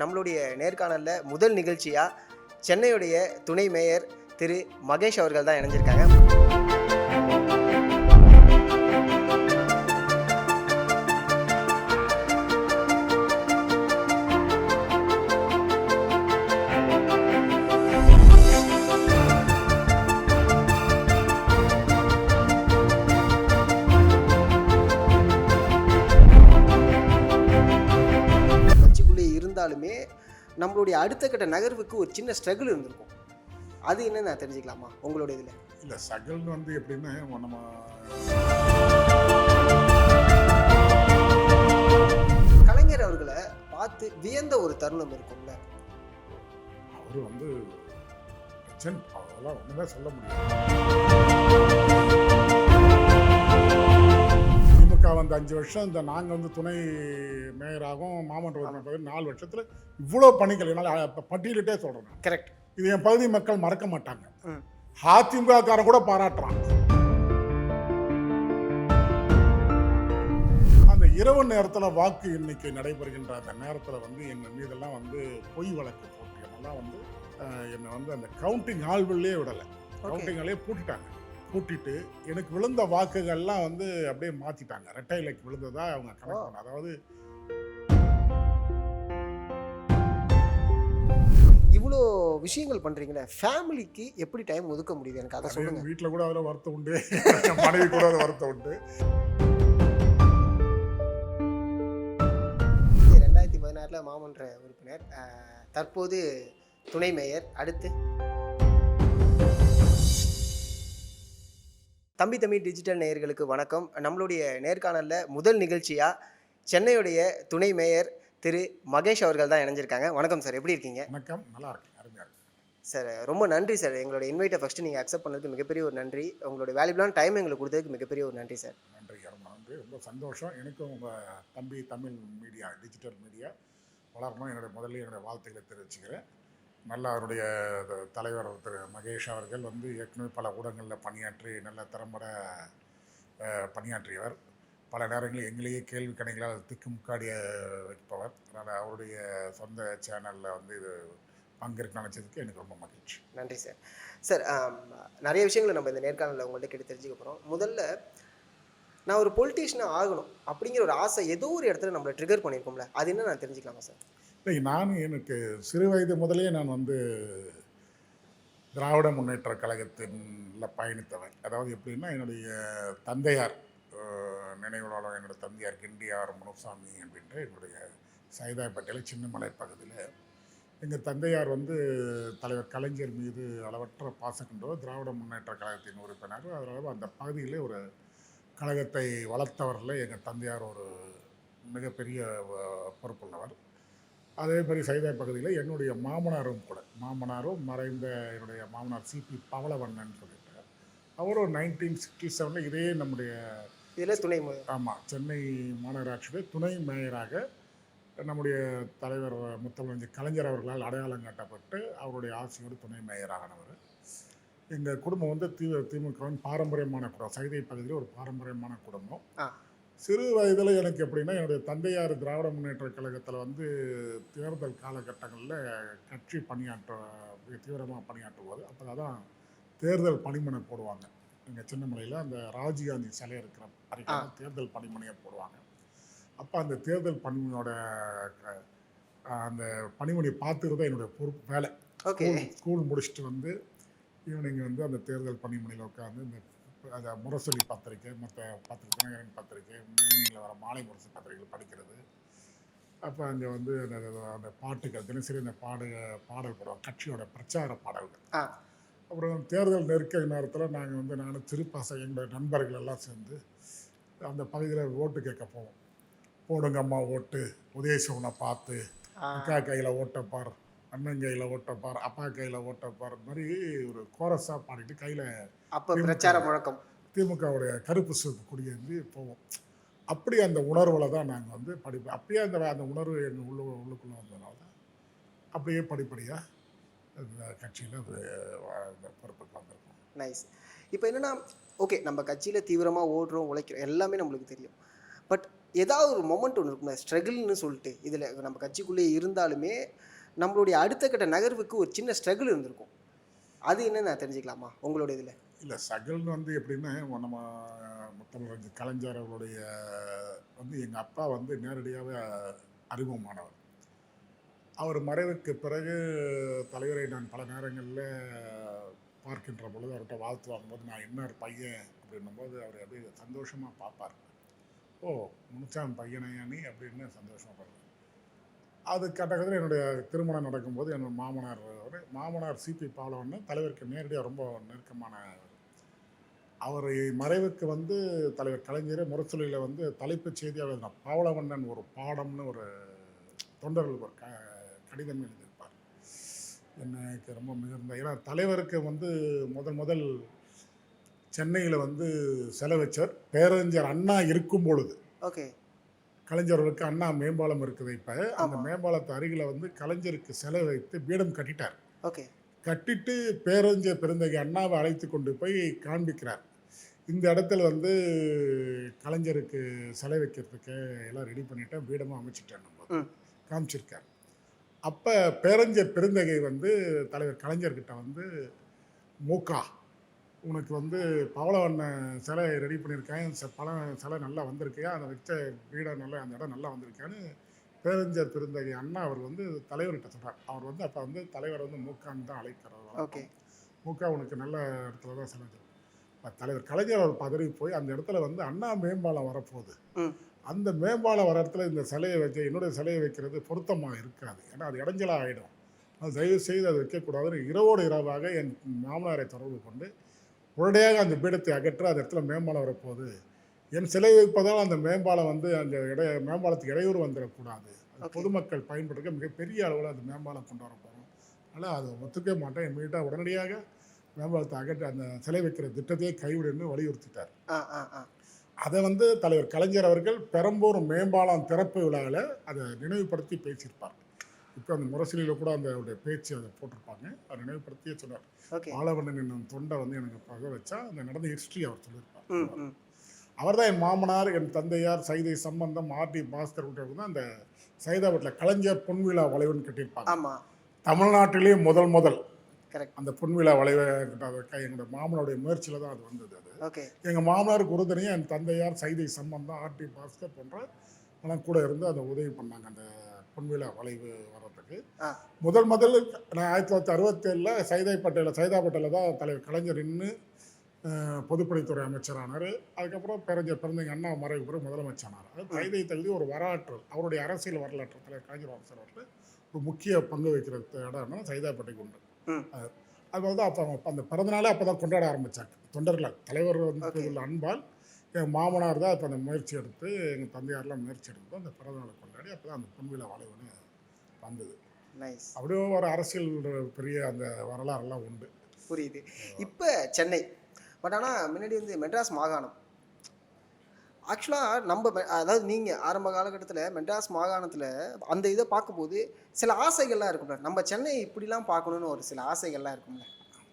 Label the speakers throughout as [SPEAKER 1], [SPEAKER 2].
[SPEAKER 1] நம்மளுடைய நேர்காணலில் முதல் நிகழ்ச்சியாக சென்னையுடைய துணை மேயர் திரு மகேஷ் அவர்கள் தான் இணைஞ்சிருக்காங்க. இருந்தாலுமே நம்மளுடைய அடுத்த கட்ட நகர்வுக்கு ஒரு சின்ன ஸ்ட்ரகிள் இருந்திருக்கும். அது என்ன நான் தெரிஞ்சுக்கலாமா உங்களோட இதில்?
[SPEAKER 2] இல்லை, ஸ்ட்ரகிள்னு வந்து எப்படின்னா நம்ம
[SPEAKER 1] கலைஞர் அவர்களை பார்த்து வியந்த ஒரு தருணம் இருக்கும்ல.
[SPEAKER 2] அவர் வந்து அதெல்லாம் ஒன்றுமே சொல்ல முடியாது. திமுக வந்து 5 வருஷம், இந்த நாங்கள் வந்து துணை மேயராகவும் மாமன்ற உறுப்பினர் 4 வருஷத்தில் இவ்வளோ பணிகள் என்னால் பட்டியலிட்டே சொல்கிறேன்.
[SPEAKER 1] கரெக்ட்.
[SPEAKER 2] இது என் பகுதி மக்கள் மறக்க மாட்டாங்க. அதிமுககாரன் கூட பாராட்டுறான். அந்த இரவு நேரத்தில் வாக்கு எண்ணிக்கை நடைபெறுகின்ற அந்த நேரத்தில் வந்து எங்கள் மீதெல்லாம் வந்து பொய் வழக்கு போட்டு என்னெல்லாம் வந்து என்னை வந்து அந்த கவுண்டிங் ஹால்விலே விடலை, கவுண்டிங் ஹாலே பூட்டிட்டு எனக்கு விழுந்த வாக்குகள்லாம் வந்து அப்படியே மாற்றிட்டாங்க. ரெட்டை இலைக்கு விழுந்ததா அவங்க கணக்கு பண்ண. அதாவது
[SPEAKER 1] இவ்வளோ விஷயங்கள் பண்ணுறீங்களே, ஃபேமிலிக்கு எப்படி டைம் ஒதுக்க முடியுது எனக்கு அதை சொல்லுங்க.
[SPEAKER 2] வீட்டில் கூட அதில் வருத்தம் உண்டு, மனைவி கூட அதில் வருத்தம் உண்டு.
[SPEAKER 1] 2016 மாமன்ற உறுப்பினர், தற்போது துணை மேயர். அடுத்து தம்பி டிஜிட்டல் நேயர்களுக்கு வணக்கம். நம்மளுடைய நேர்காணலில் முதல் நிகழ்ச்சியாக சென்னையுடைய துணை மேயர் திரு மகேஷ் அவர்கள் தான் இணைஞ்சிருக்காங்க. வணக்கம் சார், எப்படி இருக்கீங்க?
[SPEAKER 2] வணக்கம், நல்லா இருக்கேன், அருமையாக இருக்கு
[SPEAKER 1] சார். ரொம்ப நன்றி சார், எங்களோட இன்வைட்டை ஃபஸ்ட்டு நீங்கள் அக்செப்ட் பண்ணதுக்கு மிகப்பெரிய ஒரு நன்றி. உங்களோட வேல்யூபிளான டைம் எங்களுக்கு கொடுத்ததுக்கு மிகப்பெரிய ஒரு நன்றி சார்.
[SPEAKER 2] நன்றி, ரொம்ப நன்றி, ரொம்ப சந்தோஷம். எனக்கும் உங்கள் தம்பி தமிழ் மீடியா, டிஜிட்டல் மீடியா வளரணும் என்னுடைய வாழ்த்துக்களை தெரிவிச்சுக்கிறேன். நல்ல அவருடைய தலைவர் திரு மகேஷ் அவர்கள் வந்து ஏற்கனவே பல ஊடகங்களில் பணியாற்றி நல்ல திறம்பட பணியாற்றியவர். பல நேரங்களில் எங்களையே கேள்வி கணைகளால் திக்குமுக்காடிய வைப்பவர். அதனால் அவருடைய சொந்த சேனலில் வந்து இது பங்கேற்க நினச்சதுக்கு எனக்கு ரொம்ப மகிழ்ச்சி.
[SPEAKER 1] நன்றி சார். சார், நிறைய விஷயங்களை நம்ம இந்த நேர்காணலில் உங்கள்கிட்ட கேட்டு தெரிஞ்சுக்க போகிறோம். முதல்ல நான் ஒரு பொலிட்டீஷியனாக ஆகணும் அப்படிங்கிற ஒரு ஆசை ஏதோ ஒரு இடத்துல நம்மளை ட்ரிகர் பண்ணியிருக்கோம்ல, அது என்ன நான் தெரிஞ்சுக்கலாமா சார்?
[SPEAKER 2] இல்லை, எனக்கு சிறு வயது முதலே நான் வந்து திராவிட முன்னேற்ற கழகத்தின்ல பயணித்தவன். அதாவது எப்படின்னா, என்னுடைய தந்தையார் நினைவுனாலும் என்னுடைய தந்தையார் கிண்டியார் முனுசாமி அப்படின்ற என்னுடைய சைதாப்பேட்டையில் சின்னமலை பகுதியில் எங்கள் தந்தையார் வந்து தலைவர் கலைஞர் மீது அளவற்ற பாசம் கொண்டவர், திராவிட முன்னேற்ற கழகத்தின் உறுப்பினர். அதனால் அந்த பகுதியில் ஒரு கழகத்தை வளர்த்தவரில் எங்கள் தந்தையார் ஒரு மிகப்பெரிய பொறுப்புள்ளவர். அதே மாதிரி சைதாய் பகுதியில் என்னுடைய மாமனாரும் மறைந்த என்னுடைய மாமனார் சிபி பவளவண்ணன் சொல்லிட்டு அவரும் 1967 இதே நம்முடைய
[SPEAKER 1] இதில் துணை
[SPEAKER 2] சென்னை மாநகராட்சியுடைய துணை மேயராக நம்முடைய தலைவர் முத்தமிழ் கலைஞர் அவர்களால் அடையாளம் காட்டப்பட்டு அவருடைய ஆட்சியோடு துணை மேயரானவர். எங்கள் குடும்பம் வந்து திமுகவின் பாரம்பரியமான குடும்பம், சைதை பகுதியில் ஒரு பாரம்பரியமான குடும்பம். சிறு வயதில் எனக்கு எப்படின்னா, என்னுடைய தந்தையார் திராவிட முன்னேற்ற கழகத்தில் வந்து தேர்தல் காலகட்டங்களில் கட்சி தீவிரமாக பணியாற்றுவது. அப்போ தான் தேர்தல் பணிமனை போடுவாங்க. எங்கள் சின்னமலையில் அந்த ராஜீவ்காந்தி சிலை இருக்கிற வரைக்கும் தேர்தல் பணிமனையை போடுவாங்க. அப்போ அந்த தேர்தல் பணிமனையோட அந்த பணிமனையை பார்த்துருதான் என்னுடைய பொறுப்பு வேலை. ஸ்கூல் முடிச்சுட்டு வந்து ஈவினிங் வந்து அந்த தேர்தல் பணிமனையில் உட்காந்து இந்த அதை முரசொலி பத்திரிக்கை, மற்ற தினகரன் பத்திரிக்கை, ஈவினிங்கில் வர மாலை முரசு பத்திரிகைகள் படிக்கிறது. அப்போ அங்கே வந்து அந்த பாட்டுகள் தினசரி அந்த பாடல் போடுவோம், கட்சியோட பிரச்சார பாடல்கள். அப்புறம் தேர்தல் நெருக்க நேரத்தில் நாங்கள் வந்து நானும் திருப்பாசை எங்களுடைய நண்பர்கள் எல்லாம் சேர்ந்து அந்த பகுதியில் ஓட்டு கேட்க போவோம். போடுங்க அம்மா ஓட்டு, உதயசிவனை பார்த்து, அக்கா கையில் ஓட்டப்பார், அண்ணன் கையில் ஓட்டப்பார், அப்பா கையில் ஓட்டப்பார் மாதிரி ஒரு கோரஸாக பாடிட்டு கையில்
[SPEAKER 1] அப்போ பிரச்சார முழக்கம்
[SPEAKER 2] திமுகவுடைய கருப்பு சிவப்பு கொடியேந்தி போவோம். அப்படி அந்த உணர்வில் தான் நாங்கள் வந்து படிப்போம். அப்பயே அந்த உணர்வு எங்கள் உள்ளுக்குள்ளே வந்ததுனால அப்படியே படிப்படியாக இந்த கட்சியில் இந்த பொறுப்புக்கு வந்திருக்கோம்.
[SPEAKER 1] நைஸ். இப்போ என்னென்னா, ஓகே, நம்ம கட்சியில் தீவிரமாக ஓடுறோம், உழைக்கிறோம், எல்லாமே நம்மளுக்கு தெரியும். பட் ஏதாவது ஒரு மொமெண்ட் ஒன்று இருக்கும்ல, ஸ்ட்ரகிள்னு சொல்லிட்டு இதில் நம்ம கட்சிக்குள்ளேயே இருந்தாலுமே நம்மளுடைய அடுத்த கட்ட நகர்வுக்கு ஒரு சின்ன ஸ்ட்ரகிள் இருந்திருக்கும். அது என்னன்னு நான் தெரிஞ்சுக்கலாமா உங்களோட இதில்?
[SPEAKER 2] இல்லை சகல்னு வந்து எப்படின்னா நம்ம முத்தமிழ் கலைஞர் அவருடைய வந்து எங்கள் அப்பா வந்து நேரடியாகவே அறிமுகமானவர். அவர் மறைவுக்கு பிறகு தலைவரை நான் பல நேரங்களில் பார்க்கின்ற பொழுது அவர்கிட்ட வாழ்த்து வாங்கும்போது நான் என்ன பையன் அப்படின்னும்போது அவர் அப்படியே சந்தோஷமாக பார்ப்பார். ஓ முனிச்சான் பையனையா நீ அப்படின்னு சந்தோஷமாக பார்ப்பார். அது கட்டத்தில் என்னுடைய திருமணம் நடக்கும்போது என்னோட மாமனார் சிபி பாலவண்ணன் தலைவருக்கு நேரடியாக ரொம்ப நெருக்கமான அவர் மறைவுக்கு வந்து தலைவர் கலைஞர் முரசொலியில் வந்து தலைப்புச் செய்தியாக எழுதினார். பாவலவண்ணன் ஒரு பாடம்னு ஒரு தொண்டர்கள் ஒரு கடிதம் எழுதியிருப்பார். எனக்கு ரொம்ப மிகுந்த ஏன்னா தலைவருக்கு வந்து முதல் சென்னையில் வந்து சிலை வச்சார். பேரறிஞர் அண்ணா இருக்கும் பொழுது
[SPEAKER 1] ஓகே.
[SPEAKER 2] கலைஞர்களுக்கு அண்ணா மேம்பாலம் இருக்குது. இப்போ அந்த
[SPEAKER 1] ஆமா.
[SPEAKER 2] மேம்பாலத்து அருகில் வந்து கலைஞருக்கு சிலை வைத்து பீடம் கட்டிட்டார்.
[SPEAKER 1] ஓகே.
[SPEAKER 2] கட்டிட்டு பேரறிஞர் பெருந்தகை அண்ணாவை அழைத்து கொண்டு போய் காண்பிக்கிறார். இந்த இடத்துல வந்து கலைஞருக்கு சிலை வைக்கிறதுக்கு எல்லாம் ரெடி பண்ணிட்டேன், பீடமும் அமைச்சிட்டேன் நம்ம காமிச்சிருக்கார். அப்போ பேரறிஞர் பெருந்தகை வந்து தலைவர் கலைஞர்கிட்ட வந்து மூக்கா உனக்கு வந்து பவளவண்ணன் சிலை ரெடி பண்ணியிருக்கேன், சிலை நல்லா வந்திருக்கையா, அதை வச்ச பீடம் நல்லா அந்த இடம் நல்லா வந்திருக்கான்னு பேரறிஞர் பெருந்தகை அண்ணா அவர் வந்து தலைவர்கிட்ட சொல்கிறார். அவர் வந்து அப்போ வந்து தலைவர் வந்து மூக்கான்னு தான் அழைக்கிறார்.
[SPEAKER 1] ஓகே.
[SPEAKER 2] மூக்கா உனக்கு நல்ல இடத்துல தான் சிலை தலைவர் கலைஞர் அவர் பதவி போய் அந்த இடத்துல வந்து அண்ணா மேம்பாலம் வரப்போகுது. அந்த மேம்பாலம் வர இடத்துல இந்த சிலையை வச்சு என்னுடைய சிலையை வைக்கிறது பொருத்தமாக இருக்காது, ஏன்னா அது இடைஞ்சலாக ஆகிடும், அது தயவு செய்து அதை வைக்கக்கூடாதுன்னு இரவோடு இரவாக என் மாமனாரை தொடர்பு கொண்டு உடனடியாக அந்த பீடத்தை அகற்ற அந்த இடத்துல மேம்பாலம் வரப்போகுது, என் சிலை வைப்பதால் அந்த மேம்பாலம் வந்து அந்த மேம்பாலத்துக்கு இடையூறு வந்துடக்கூடாது, பொதுமக்கள் பயன்படுத்த மிகப்பெரிய அளவில் அந்த மேம்பாலம் கொண்டு வர போகிறோம், அதனால் அதை ஒத்துக்க மாட்டேன், இம்மீடியட்டாக உடனடியாக மேம்பாலத்தை அகற்ற அந்த சிலை வைக்கிற திட்டத்தையே கைவிடுன்னு வலியுறுத்திட்டார். அதை வந்து தலைவர் கலைஞர் அவர்கள் பெரம்பூர் மேம்பாலம் திறப்பு விழாவில் அதை நினைவுபடுத்தி பேசியிருப்பார். இப்போ அந்த முரசொலியில் கூட அந்த பேச்சு அதை போட்டிருப்பாங்க. அதை நினைவுபடுத்தியே சொன்னார். பாலவண்ணன் என்னும் தொண்டை வந்து எனக்கு பக வச்சா அந்த நடந்த ஹிஸ்ட்ரி அவர் சொல்லியிருப்பார். அவர் தான் என் மாமனார், என் தந்தையார், சைதை சம்பந்தம், ஆர்டி பாஸ்கர் தான் அந்த சைதாபட்டில் கலைஞர் பொன்விழா வளைவுன்னு கட்டியிருப்பாங்க. தமிழ்நாட்டிலேயே முதல் அந்த பொன்விழா வளைவை எங்களோட மாமனுடைய முயற்சியில் தான் அது வந்தது. அது எங்கள் மாமனார் குருதனையும் என் தந்தையார், சைதை சம்பந்தம், ஆர்டி பாஸ்கர் போன்ற எல்லாம் கூட இருந்து அந்த உதவி பண்ணாங்க அந்த பொன்விழா வளைவு வர்றதுக்கு. முதல் நான் 1967 சைதாப்பேட்டையில் தான் தலைவர் கலைஞர் இன்னும் பொதுப்பணித்துறை அமைச்சரானார். அதுக்கப்புறம் பிறந்தங்க அண்ணா மறைவு பிறகு முதலமைச்சரானார். அது சைதை தகுதி ஒரு வரலாற்று அவருடைய அரசியல் வரலாற்று தலைவர் கலைஞர் அரசியல் ஒரு முக்கிய பங்கு வைக்கிற இடம்னா சைதாப்பேட்டைக்கு உண்டு. அது வந்து அப்போ அந்த பிறந்தநாளே அப்போ தான் கொண்டாட ஆரம்பித்தாங்க தொண்டர்கள். தலைவர் வந்து உள்ள அன்பால் எங்கள் மாமனார் தான் இப்போ அந்த முயற்சி எடுத்து எங்கள் தந்தையாரெலாம் முயற்சி எடுத்து அந்த பிறந்தநாளை கொண்டாடி அப்போ தான் அந்த பொன்விழா வளைவுன்னு வந்தது. அப்படியே ஒரு அரசியல் பெரிய அந்த வரலாறுலாம் உண்டு.
[SPEAKER 1] புரியுது. இப்போ சென்னை பட் ஆனால் முன்னாடி வந்து மெட்ராஸ் மாகாணம் ஆக்சுவலாக நம்ம அதாவது நீங்கள் ஆரம்ப காலகட்டத்தில் மெட்ராஸ் மாகாணத்தில் அந்த இதை பார்க்கும்போது சில ஆசைகள்லாம் இருக்கும்ல, நம்ம சென்னை இப்படிலாம் பார்க்கணுன்னு ஒரு சில ஆசைகள்லாம் இருக்கும்ல,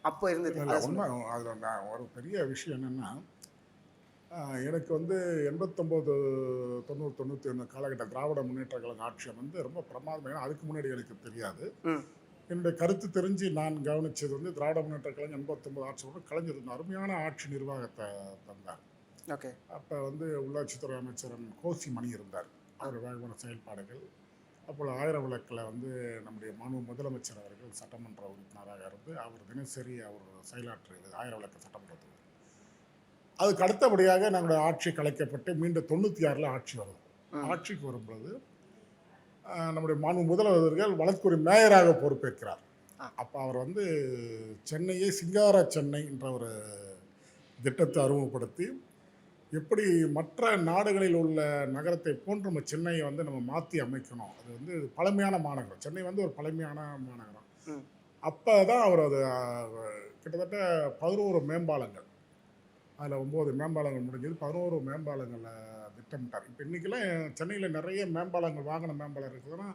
[SPEAKER 1] அப்போ இருந்தது.
[SPEAKER 2] அதில் நான் ஒரு பெரிய விஷயம் என்னென்னா, எனக்கு வந்து 89, 90, 91 காலகட்ட திராவிட முன்னேற்ற கழக ஆட்சியை வந்து ரொம்ப பிரமாதம். ஏன்னா அதுக்கு முன்னாடி எனக்கு தெரியாது. என்னுடைய கருத்து தெரிஞ்சு நான் கவனித்தது வந்து திராவிட முன்னேற்ற கழகம் 89 ஆட்சியோட கலைஞர் அருமையான ஆட்சி நிர்வாகத்தை தந்தார். அப்போ வந்து உள்ளாட்சித்துறை அமைச்சர் கோசி மணி இருந்தார். அவர் வேகமான செயல்பாடுகள். அப்போ 1000 விளக்கில் வந்து நம்முடைய முதலமைச்சர் அவர்கள் சட்டமன்ற உறுப்பினராக இருந்து அவர் தினசரி அவர் செயலாற்றுகிறது 1000 விளக்கு சட்டமன்றத்தில். அதுக்கு அடுத்தபடியாக நம்முடைய ஆட்சி கலைக்கப்பட்டு மீண்டும் 96 ஆட்சி வருது. ஆட்சிக்கு வரும்பொழுது நம்முடைய முதல்வர்கள் வழக்குரை மேயராக பொறுப்பேற்கிறார். அப்போ அவர் வந்து சென்னையை சிங்கார சென்னை என்ற ஒரு திட்டத்தை அறிமுகப்படுத்தி எப்படி மற்ற நாடுகளில் உள்ள நகரத்தை போன்று நம்ம சென்னையை வந்து நம்ம மாற்றி அமைக்கணும். அது வந்து பழமையான மாநகரம், சென்னை வந்து ஒரு பழமையான மாநகரம். அப்போ தான் அவர் அது கிட்டத்தட்ட 11 மேம்பாலங்கள், அதில் 9 மேம்பாலங்கள் முடிஞ்சது, 11 மேம்பாலங்களை திட்டமிட்டார். இப்போ இன்றைக்கெல்லாம் சென்னையில் நிறைய மேம்பாலங்கள், வாகன மேம்பாலம் இருக்குதுன்னா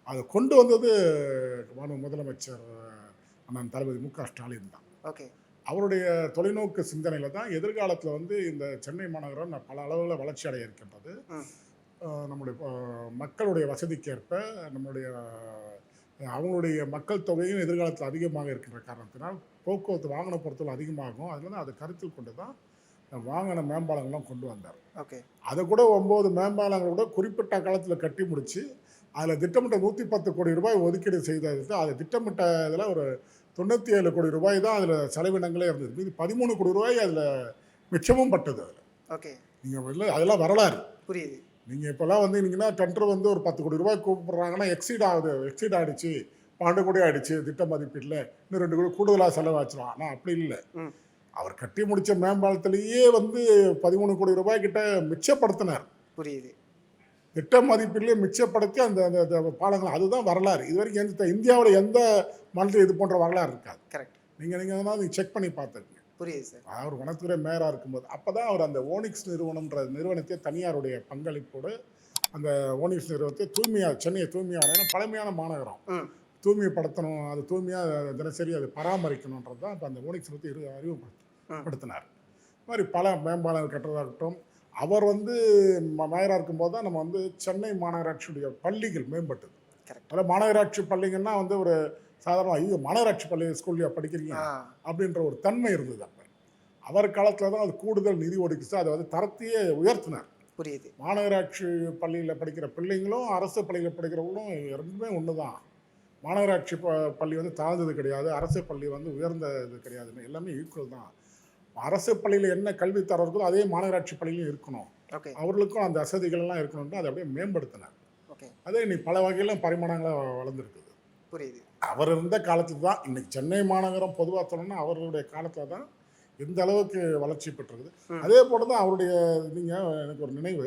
[SPEAKER 2] அதை கொண்டு வந்தது முதலமைச்சர் அண்ணன் தளபதி மு க ஸ்டாலின் தான். அவருடைய தொலைநோக்கு சிந்தனையில் தான் எதிர்காலத்தில் வந்து இந்த சென்னை மாநகரம் பல அளவில் வளர்ச்சி அடைய இருக்கின்றது. நம்முடைய மக்களுடைய வசதிக்கேற்ப நம்முடைய அவங்களுடைய மக்கள் தொகையும் எதிர்காலத்தில் அதிகமாக இருக்கின்ற காரணத்தினால் போக்குவரத்து வாகன பொருட்கள் அதிகமாகும். அதனால அதை கருத்தில் கொண்டு தான் வாகன மேம்பாலங்கள்லாம் கொண்டு வந்தார்.
[SPEAKER 1] ஓகே.
[SPEAKER 2] அதை கூட 9 மேம்பாலங்கள் கூட குறிப்பிட்ட காலத்தில் கட்டி முடிச்சு அதில் திட்டமிட்ட 110 கோடி ரூபாய் ஒதுக்கீடு செய்தது. அதை திட்டமிட்ட இதில் ஒரு 97 கோடி ரூபாய் தான் அதில் செலவினங்களே இருந்தது. மீதி 13 கோடி ரூபாய் அதில் மிச்சமும் பட்டது. அதில்
[SPEAKER 1] ஓகே.
[SPEAKER 2] நீங்கள் அதெல்லாம் வரலாறு.
[SPEAKER 1] புரியுது.
[SPEAKER 2] நீங்கள் இப்போல்லாம் வந்தீங்கன்னா டெண்டர் வந்து ஒரு 10 கோடி ரூபாய் கூப்பிட்றாங்கன்னா எக்ஸீட் ஆகிடுச்சு, 12 கோடி ஆகிடுச்சு திட்ட மதிப்பீட்டில், இன்னும் 2 கோடி கூடுதலாக செலவாச்சுருவான். ஆனால் அப்படி இல்லை. அவர் கட்டி முடித்த மேம்பாலத்திலேயே வந்து 13 கோடி ரூபாய் கிட்ட மிச்சப்படுத்தினார்.
[SPEAKER 1] புரியுது.
[SPEAKER 2] திட்ட மதிப்பீட்டிலே மிச்சப்படுத்தி அந்த அந்த பாலங்கள், அதுதான் வரலாறு. இது வரைக்கும் இந்தியாவில் எந்த மாநிலத்தில் இது போன்ற வரலாறு இருக்காது.
[SPEAKER 1] கரெக்ட்.
[SPEAKER 2] நீங்கள் செக் பண்ணி பார்த்துருங்க.
[SPEAKER 1] புரியுது சார்.
[SPEAKER 2] அவர் வனத்துறை மேயராக இருக்கும்போது அப்போ தான் அவர் அந்த ஓனிக்ஸ் நிறுவனம்ன்ற நிறுவனத்தை தனியாருடைய பங்களிப்போடு அந்த ஓனிக்ஸ் நிறுவனத்தை சென்னையை தூய்மையான பழமையான மாநகரம், தூய்மைப்படுத்தணும், அது தூய்மையாக தினசரி அதை பராமரிக்கணுன்றது தான் இப்போ அந்த ஓனிக்ஸ் நிறுவனத்தை அறிவுப்படுத்தினார். இது மாதிரி பல மேம்பாலங்கள் கட்டுறதாகட்டும். அவர் வந்து மேயராக இருக்கும்போது தான் நம்ம வந்து சென்னை மாநகராட்சியுடைய பள்ளிகள் மேம்பட்டது. அதில் மாநகராட்சி பள்ளிங்கன்னா வந்து ஒரு சாதாரண மாநகராட்சி பள்ளி ஸ்கூல்லையா படிக்கிறீங்க அப்படின்ற ஒரு தன்மை இருந்தது. அப்போ அவர் காலத்தில் தான் அது கூடுதல் நிதி ஒதுக்கிச்சு, அதை வந்து தரத்தையே உயர்த்தினார்.
[SPEAKER 1] புரியுது.
[SPEAKER 2] மாநகராட்சி பள்ளியில் படிக்கிற பிள்ளைங்களும் அரசு பள்ளியில் படிக்கிறவங்களும் ரெண்டுமே ஒன்று தான். மாநகராட்சி பள்ளி வந்து தாழ்ந்தது கிடையாது, அரசு பள்ளி வந்து உயர்ந்தது கிடையாதுன்னு எல்லாமே ஈக்குவல் தான். அரசு பள்ளியில் என்ன கல்வி தரம் இருக்கோ அதே மாநகராட்சி பள்ளியிலும் இருக்கணும், அவர்களுக்கும் அந்த வசதிகள்லாம் இருக்கணும்னு அதை அப்படியே மேம்படுத்தினார். அதே இன்னைக்கு பல வகையிலும் பரிமாணங்களாக வளர்ந்துருக்குது.
[SPEAKER 1] புரியுது.
[SPEAKER 2] அவர் இருந்த காலத்தில் தான் இன்னைக்கு சென்னை மாநகரம் பொதுவாக சொல்லணும்னா அவர்களுடைய காலத்தில் தான் எந்த அளவுக்கு வளர்ச்சி பெற்றிருக்குது. அதே போல தான் அவருடைய எனக்கு ஒரு நினைவு,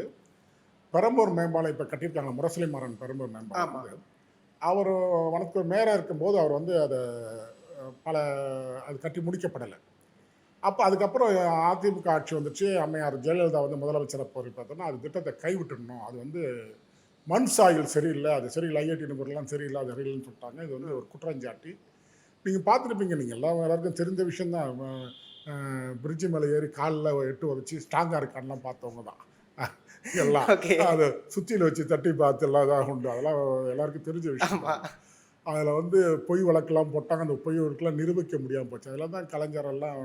[SPEAKER 2] பெரம்பூர் மேம்பாலம் இப்போ கட்டியிருக்காங்க, முரசொலிமாறன் பெரம்பூர் மேம்பாலம். அவர் வனத்துறை மேயராக இருக்கும்போது அவர் வந்து அதை அது கட்டி முடிக்கப்படலை. அப்போ அதுக்கப்புறம் அதிமுக ஆட்சி வந்துச்சு, அம்மையார் ஜெயலலிதா வந்து முதலமைச்சரை போய் பார்த்தோன்னா அது திட்டத்தை கைவிட்டுடணும், அது வந்து மண் சாயில் சரியில்லை, அது சரியில்லை, ஐஐடி நம்பர்லாம் சரியில்லை, அது சரியில்லைன்னு சொல்லிட்டாங்க. இது வந்து ஒரு குற்றஞ்சாட்டி. நீங்கள் பார்த்துருப்பீங்க, நீங்கள் எல்லாருக்கும் தெரிஞ்ச விஷயந்தான். பிரிட்ஜு மேலே ஏறி காலில் 8 வச்சு ஸ்ட்ராங்காக இருக்கான்லாம் பார்த்தவங்க தான் எல்லாம். அதை சுற்றியில் வச்சு தட்டி பார்த்து எல்லாம் இதாக உண்டு, அதெல்லாம் எல்லாருக்கும் தெரிஞ்ச விஷயம். அதில் வந்து பொய் வழக்கெல்லாம் போட்டாங்க, அந்த பொய் வழக்கெல்லாம் நிரூபிக்க முடியாமல் போச்சு. அதில் தான் கலைஞரெல்லாம்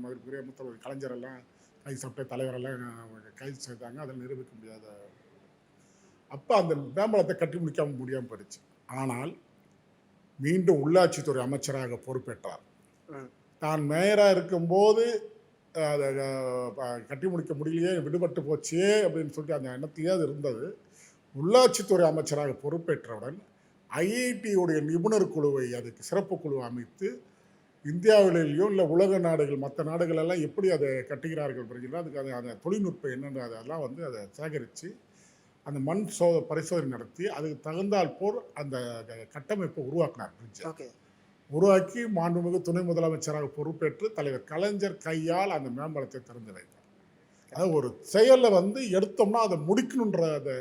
[SPEAKER 2] மதிப்புக்குரிய முதல்வர் கலைஞரெல்லாம் கைது சாப்பிட்ட தலைவரெல்லாம் கைது செய்தாங்க, அதில் நிரூபிக்க முடியாத. அப்போ அந்த மேம்பாலத்தை கட்டி முடியாமல் போயிடுச்சு. ஆனால் மீண்டும் உள்ளாட்சித்துறை அமைச்சராக பொறுப்பேற்றார். தான் மேயராக இருக்கும்போது அதை கட்டி முடிக்க முடியலையே, விடுபட்டு போச்சே அப்படின்னு சொல்லிட்டு அந்த எண்ணத்தையே அது இருந்தது. உள்ளாட்சித்துறை அமைச்சராக பொறுப்பேற்றவுடன் ஐஐடியுடைய நிபுணர் குழுவை, அதுக்கு சிறப்பு குழு அமைத்து இந்தியாவிலேயோ இல்லை உலக நாடுகள் மற்ற நாடுகளெல்லாம் எப்படி அதை கட்டுகிறார்கள் அப்படிங்கிறது, அதுக்கு அந்த தொழில்நுட்பம் என்னென்ன அதெல்லாம் வந்து அதை சேகரித்து அந்த மண் பரிசோதனை நடத்தி அதுக்கு தகுந்தால் போல் அந்த கட்டமைப்பை உருவாக்கினார். பிரிட்ஜை உருவாக்கி மாண்புமிகு துணை முதலமைச்சராக பொறுப்பேற்று தலைவர் கலைஞர் கையால் அந்த மேம்பாலத்தை திறந்து வைத்தார். அதாவது ஒரு செயலை வந்து எடுத்தோம்னா அதை முடிக்கணுன்ற அந்த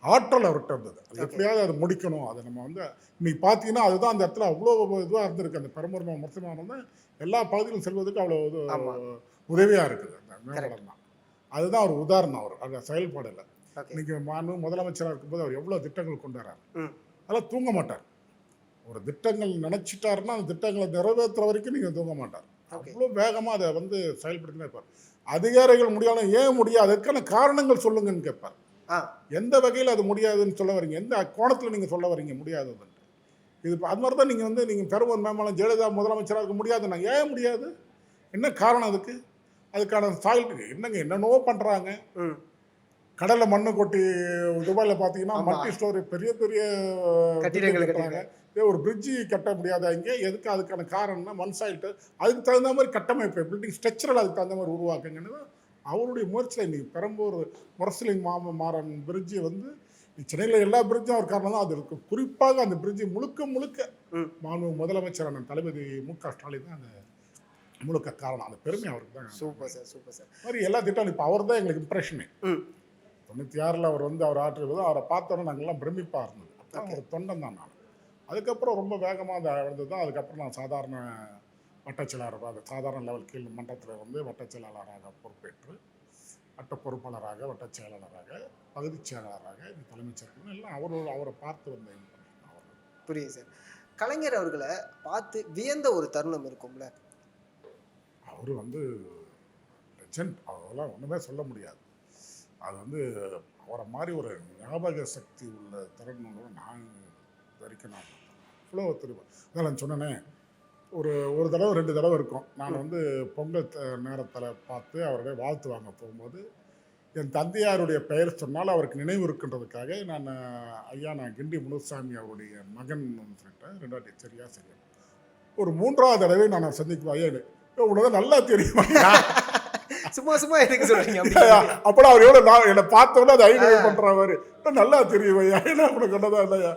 [SPEAKER 2] ஆற்றல் அவர்கிட்ட இருந்தது. அது எப்படியாவது அதை முடிக்கணும், அதை நம்ம வந்து இன்னைக்கு பார்த்தீங்கன்னா அதுதான் அந்த இடத்துல அவ்வளோ இதுவாக இருந்திருக்கு. அந்த பெரம்பூர் முரசொலிமாறன் வந்து எல்லா பகுதியிலும் செல்வதற்கு அவ்வளோ உதவியாக இருக்குது அந்த மேம்பாலம் தான். அதுதான் ஒரு உதாரணம். அவர் அந்த செயல்பாடில் இன்னைக்கு முதலமைச்சராக இருக்கும்போது அவர் எவ்வளோ திட்டங்கள் கொண்டு வர்றார். அதெல்லாம் தூங்க மாட்டார். ஒரு திட்டங்கள் நினைச்சிட்டாருன்னா அந்த திட்டங்களை நிறைவேற்றுற வரைக்கும் நீங்கள் தூங்க மாட்டார். அவ்வளோ வேகமாக அதை வந்து செயல்படுத்தினே இருப்பார். அதிகாரிகள் முடியாலும் ஏன் முடியாது, அதுக்கான காரணங்கள் சொல்லுங்கன்னு கேட்பார். எந்த வகையில் அது முடியாதுன்னு சொல்ல வரீங்க, எந்த கோணத்தில் நீங்கள் சொல்ல வரீங்க முடியாதுன்னு. இது அது மாதிரி தான் நீங்கள் வந்து பெரம்பூர் மேம்பாலம் ஜெயலலிதா முதலமைச்சராக இருக்க முடியாதுன்னா ஏன் முடியாது, என்ன காரணம் அதுக்கு? அதுக்கான சாயில் என்னங்க என்னென்னவோ பண்ணுறாங்க. கடலில் மண்ணு கொட்டி துபாயில் பார்த்தீங்கன்னா மல்டி ஸ்டோரி பெரிய பெரிய கட்டிடங்கள் கட்டுறாங்க. இதே ஒரு பிரிட்ஜு கட்ட முடியாத இங்கே எதுக்கு? அதுக்கான காரணம்னா மண் சாயில்ட்டு அதுக்கு தகுந்த மாதிரி கட்டமைப்பு பில்டிங் ஸ்ட்ரக்சரல் அதுக்கு தகுந்த மாதிரி உருவாக்குங்கன்னு அவருடைய முயற்சியில் இன்றைக்கி பெரம்பூர் முரசொலிமாறன் பிரிட்ஜு வந்து சென்னையில் எல்லா பிரிட்ஜும் ஒரு காரணம் தான் அது இருக்குது. குறிப்பாக அந்த பிரிட்ஜு முழுக்க மாண்பு முதலமைச்சரான தளபதி மு.க. ஸ்டாலின் தான் அந்த முழுக்க காரணம். அந்த பெருமை அவருக்கு தான்.
[SPEAKER 1] Super sir, super sir.
[SPEAKER 2] மாதிரி எல்லா திட்டம் இப்போ அவர் தான் எங்களுக்கு இம்ப்ரெஷனே. 96 அவர் வந்து அவர் ஆற்றுவது அவரை பார்த்தோன்னா நாங்கள்லாம் பிரமிப்பாக இருந்தது. அப்போ ஒரு தொண்டன் தான் நான். அதுக்கப்புறம் ரொம்ப வேகமாக அதை வந்தது தான். அதுக்கப்புறம் நான் சாதாரண வட்டச்செயலாளர், அது சாதாரண லெவல் கீழ் மன்றத்தில் வந்து வட்டச்செயலாளராக பொறுப்பேற்று வட்ட பொறுப்பாளராக, வட்டச் செயலாளராக, பகுதிச் செயலாளராக, இந்த தலைமைச் செயலாளர் எல்லாம் அவரை பார்த்து வந்த இன்ஃபர்மேஷன் அவர்கள்.
[SPEAKER 1] புரியுது சார். கலைஞர் அவர்கள பார்த்து வியந்த ஒரு தருணம் இருக்கும்ல?
[SPEAKER 2] அவரு வந்து லெஜண்ட். அதெல்லாம் ஒண்ணுமே சொல்ல முடியாது. அது வந்து அவரை மாதிரி ஒரு ஞாபக சக்தி உள்ள தருணங்களோட நான் இது வரைக்கும் நான் இவ்வளோ திரும்ப அதான் நான் சொன்னேனே, ஒரு தடவை 2 தடவை இருக்கும். நான் வந்து பொங்கல் நேரத்தில் பார்த்து அவருடைய வாழ்த்து வாங்க போகும்போது என் தந்தையாருடைய பெயர் சொன்னால் அவருக்கு நினைவு இருக்கின்றதுக்காக நான் கிண்டி முனுசாமி அவருடைய மகன் சொல்லிட்டேன். 2 சரியா. ஒரு 3வது தடவை நான் சந்திக்கும் ஐயா உனக்கு நல்லா தெரியும்
[SPEAKER 1] சும்மா சும்மா எதுக்கு சொல்றீங்க?
[SPEAKER 2] அப்பலாம் அவர் எவ்வளோ என்னை பார்த்தோன்னே அது ஐடியா பண்ணுறவர் நல்லா தெரியும் ஐயா ஏன்னா உனக்கு ஒன்றதான் இல்லையா.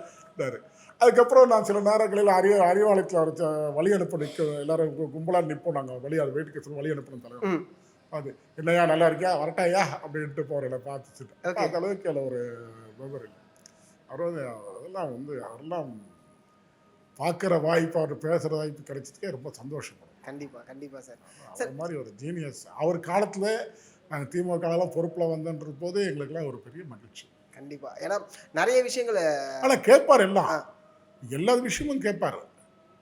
[SPEAKER 2] அதுக்கப்புறம் நான் சில நேரங்களில் அறிவாலயத்தில் வழி அனுப்ப எல்லாரும் கும்பலாக நிற்போம். நாங்கள் வீட்டுக்கு சொல்லி வழி அனுப்பணும் தலைவர். அது என்னையா நல்லா இருக்கியா வரட்டாயா அப்படின்ட்டு போகிறேன் பார்த்துட்டு. அந்த அளவுக்கு அதில் ஒரு விவரம் இல்லை. அவரெல்லாம் பார்க்குற வாய்ப்பு, அவர் பேசுகிற வாய்ப்பு கிடைச்சதுக்கே ரொம்ப சந்தோஷப்படும்.
[SPEAKER 1] கண்டிப்பாக சார்.
[SPEAKER 2] அது மாதிரி ஒரு ஜீனியஸ். அவர் காலத்தில் நாங்கள் திமுகலாம் பொறுப்பில் வந்தன்ற போது எங்களுக்கெல்லாம் ஒரு பெரிய மகிழ்ச்சி.
[SPEAKER 1] கண்டிப்பாக. ஏன்னா நிறைய விஷயங்களை
[SPEAKER 2] ஆனால் கேட்பார், எல்லா விஷயமும் கேட்பார்.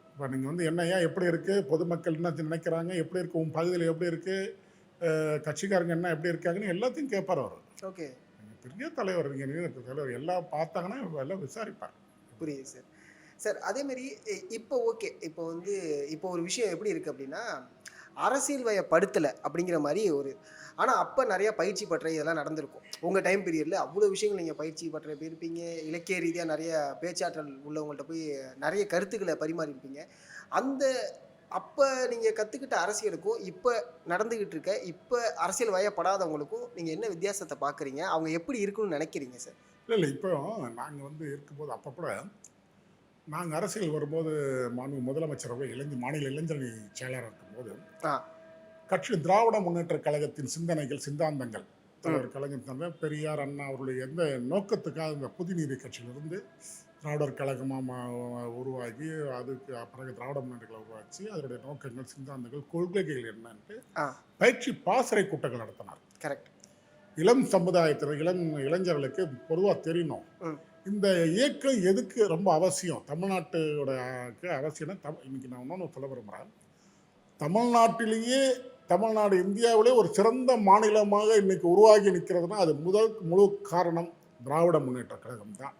[SPEAKER 2] இப்போ நீங்கள் வந்து என்னையா எப்படி இருக்குது, பொதுமக்கள் என்ன நினைக்கிறாங்க, எப்படி இருக்குது, உன் பகுதியில் எப்படி இருக்குது, கட்சிக்காரங்க என்ன எப்படி இருக்காங்கன்னு எல்லாத்தையும் கேட்பார் அவர்.
[SPEAKER 1] ஓகே.
[SPEAKER 2] பெரிய தலைவர், தலைவர் எல்லாம் பார்த்தாங்கன்னா எல்லாம் விசாரிப்பார்.
[SPEAKER 1] புரியுது சார். சார் அதேமாரி இப்போ ஓகே, இப்போ ஒரு விஷயம் எப்படி இருக்குது அப்படின்னா, அரசியல் வயப்படுத்தலை அப்படிங்கிற மாதிரி ஆனால் அப்போ நிறையா பயிற்சி பற்ற இதெல்லாம் நடந்திருக்கும். உங்கள் டைம் பீரியடில் அவ்வளோ விஷயங்கள் நீங்கள் பயிற்சி பற்ற போயிருப்பீங்க. இலக்கிய ரீதியாக நிறைய பேச்சாற்றல் உள்ளவங்கள்ட்ட போய் நிறைய கருத்துக்களை பரிமாறியிருப்பீங்க. அப்போ நீங்கள் கற்றுக்கிட்ட அரசியலுக்கும் இப்போ நடந்துக்கிட்டு இருக்க இப்போ அரசியல் வயப்படாதவங்களுக்கும் நீங்கள் என்ன வித்தியாசத்தை பார்க்குறீங்க? அவங்க எப்படி இருக்குன்னு நினைக்கிறீங்க சார்?
[SPEAKER 2] இல்லை இப்போ நாங்கள் வந்து இருக்கும்போது அப்போ கூட நாங்கள் அரசியல் வரும்போது முதலமைச்சர் மாநில இளைஞரணி செயலாளர் இருக்கும்போது கட்சி திராவிட முன்னேற்ற கழகத்தின் சிந்தாந்தங்கள் தலைவர் கலைஞர் பெரியார் அண்ணா அவருடைய எந்த நோக்கத்துக்காக இந்த புதுநீதி கட்சியிலிருந்து திராவிடர் கழகமாக உருவாகி அதுக்கு பிறகு திராவிட முன்னேற்ற கழகம் உருவாச்சு அதனுடைய நோக்கங்கள், சிந்தாந்தங்கள், கொள்கைகள் என்னன்ட்டு பயிற்சி பாசறை கூட்டங்கள் நடத்தினார்.
[SPEAKER 1] கரெக்ட்.
[SPEAKER 2] இளம் சமுதாயத்தில் இளைஞர்களுக்கு பொதுவாக தெரியணும் இந்த இயக்கம் எதுக்கு ரொம்ப அவசியம், தமிழ்நாட்டோட அவசியம்னா இன்னைக்கு நான் இன்னொன்று சொல்ல விரும்புகிறேன். தமிழ்நாடு இந்தியாவிலே ஒரு சிறந்த மாநிலமாக இன்னைக்கு உருவாகி நிற்கிறதுனா அது முழு காரணம் திராவிட முன்னேற்ற கழகம் தான்.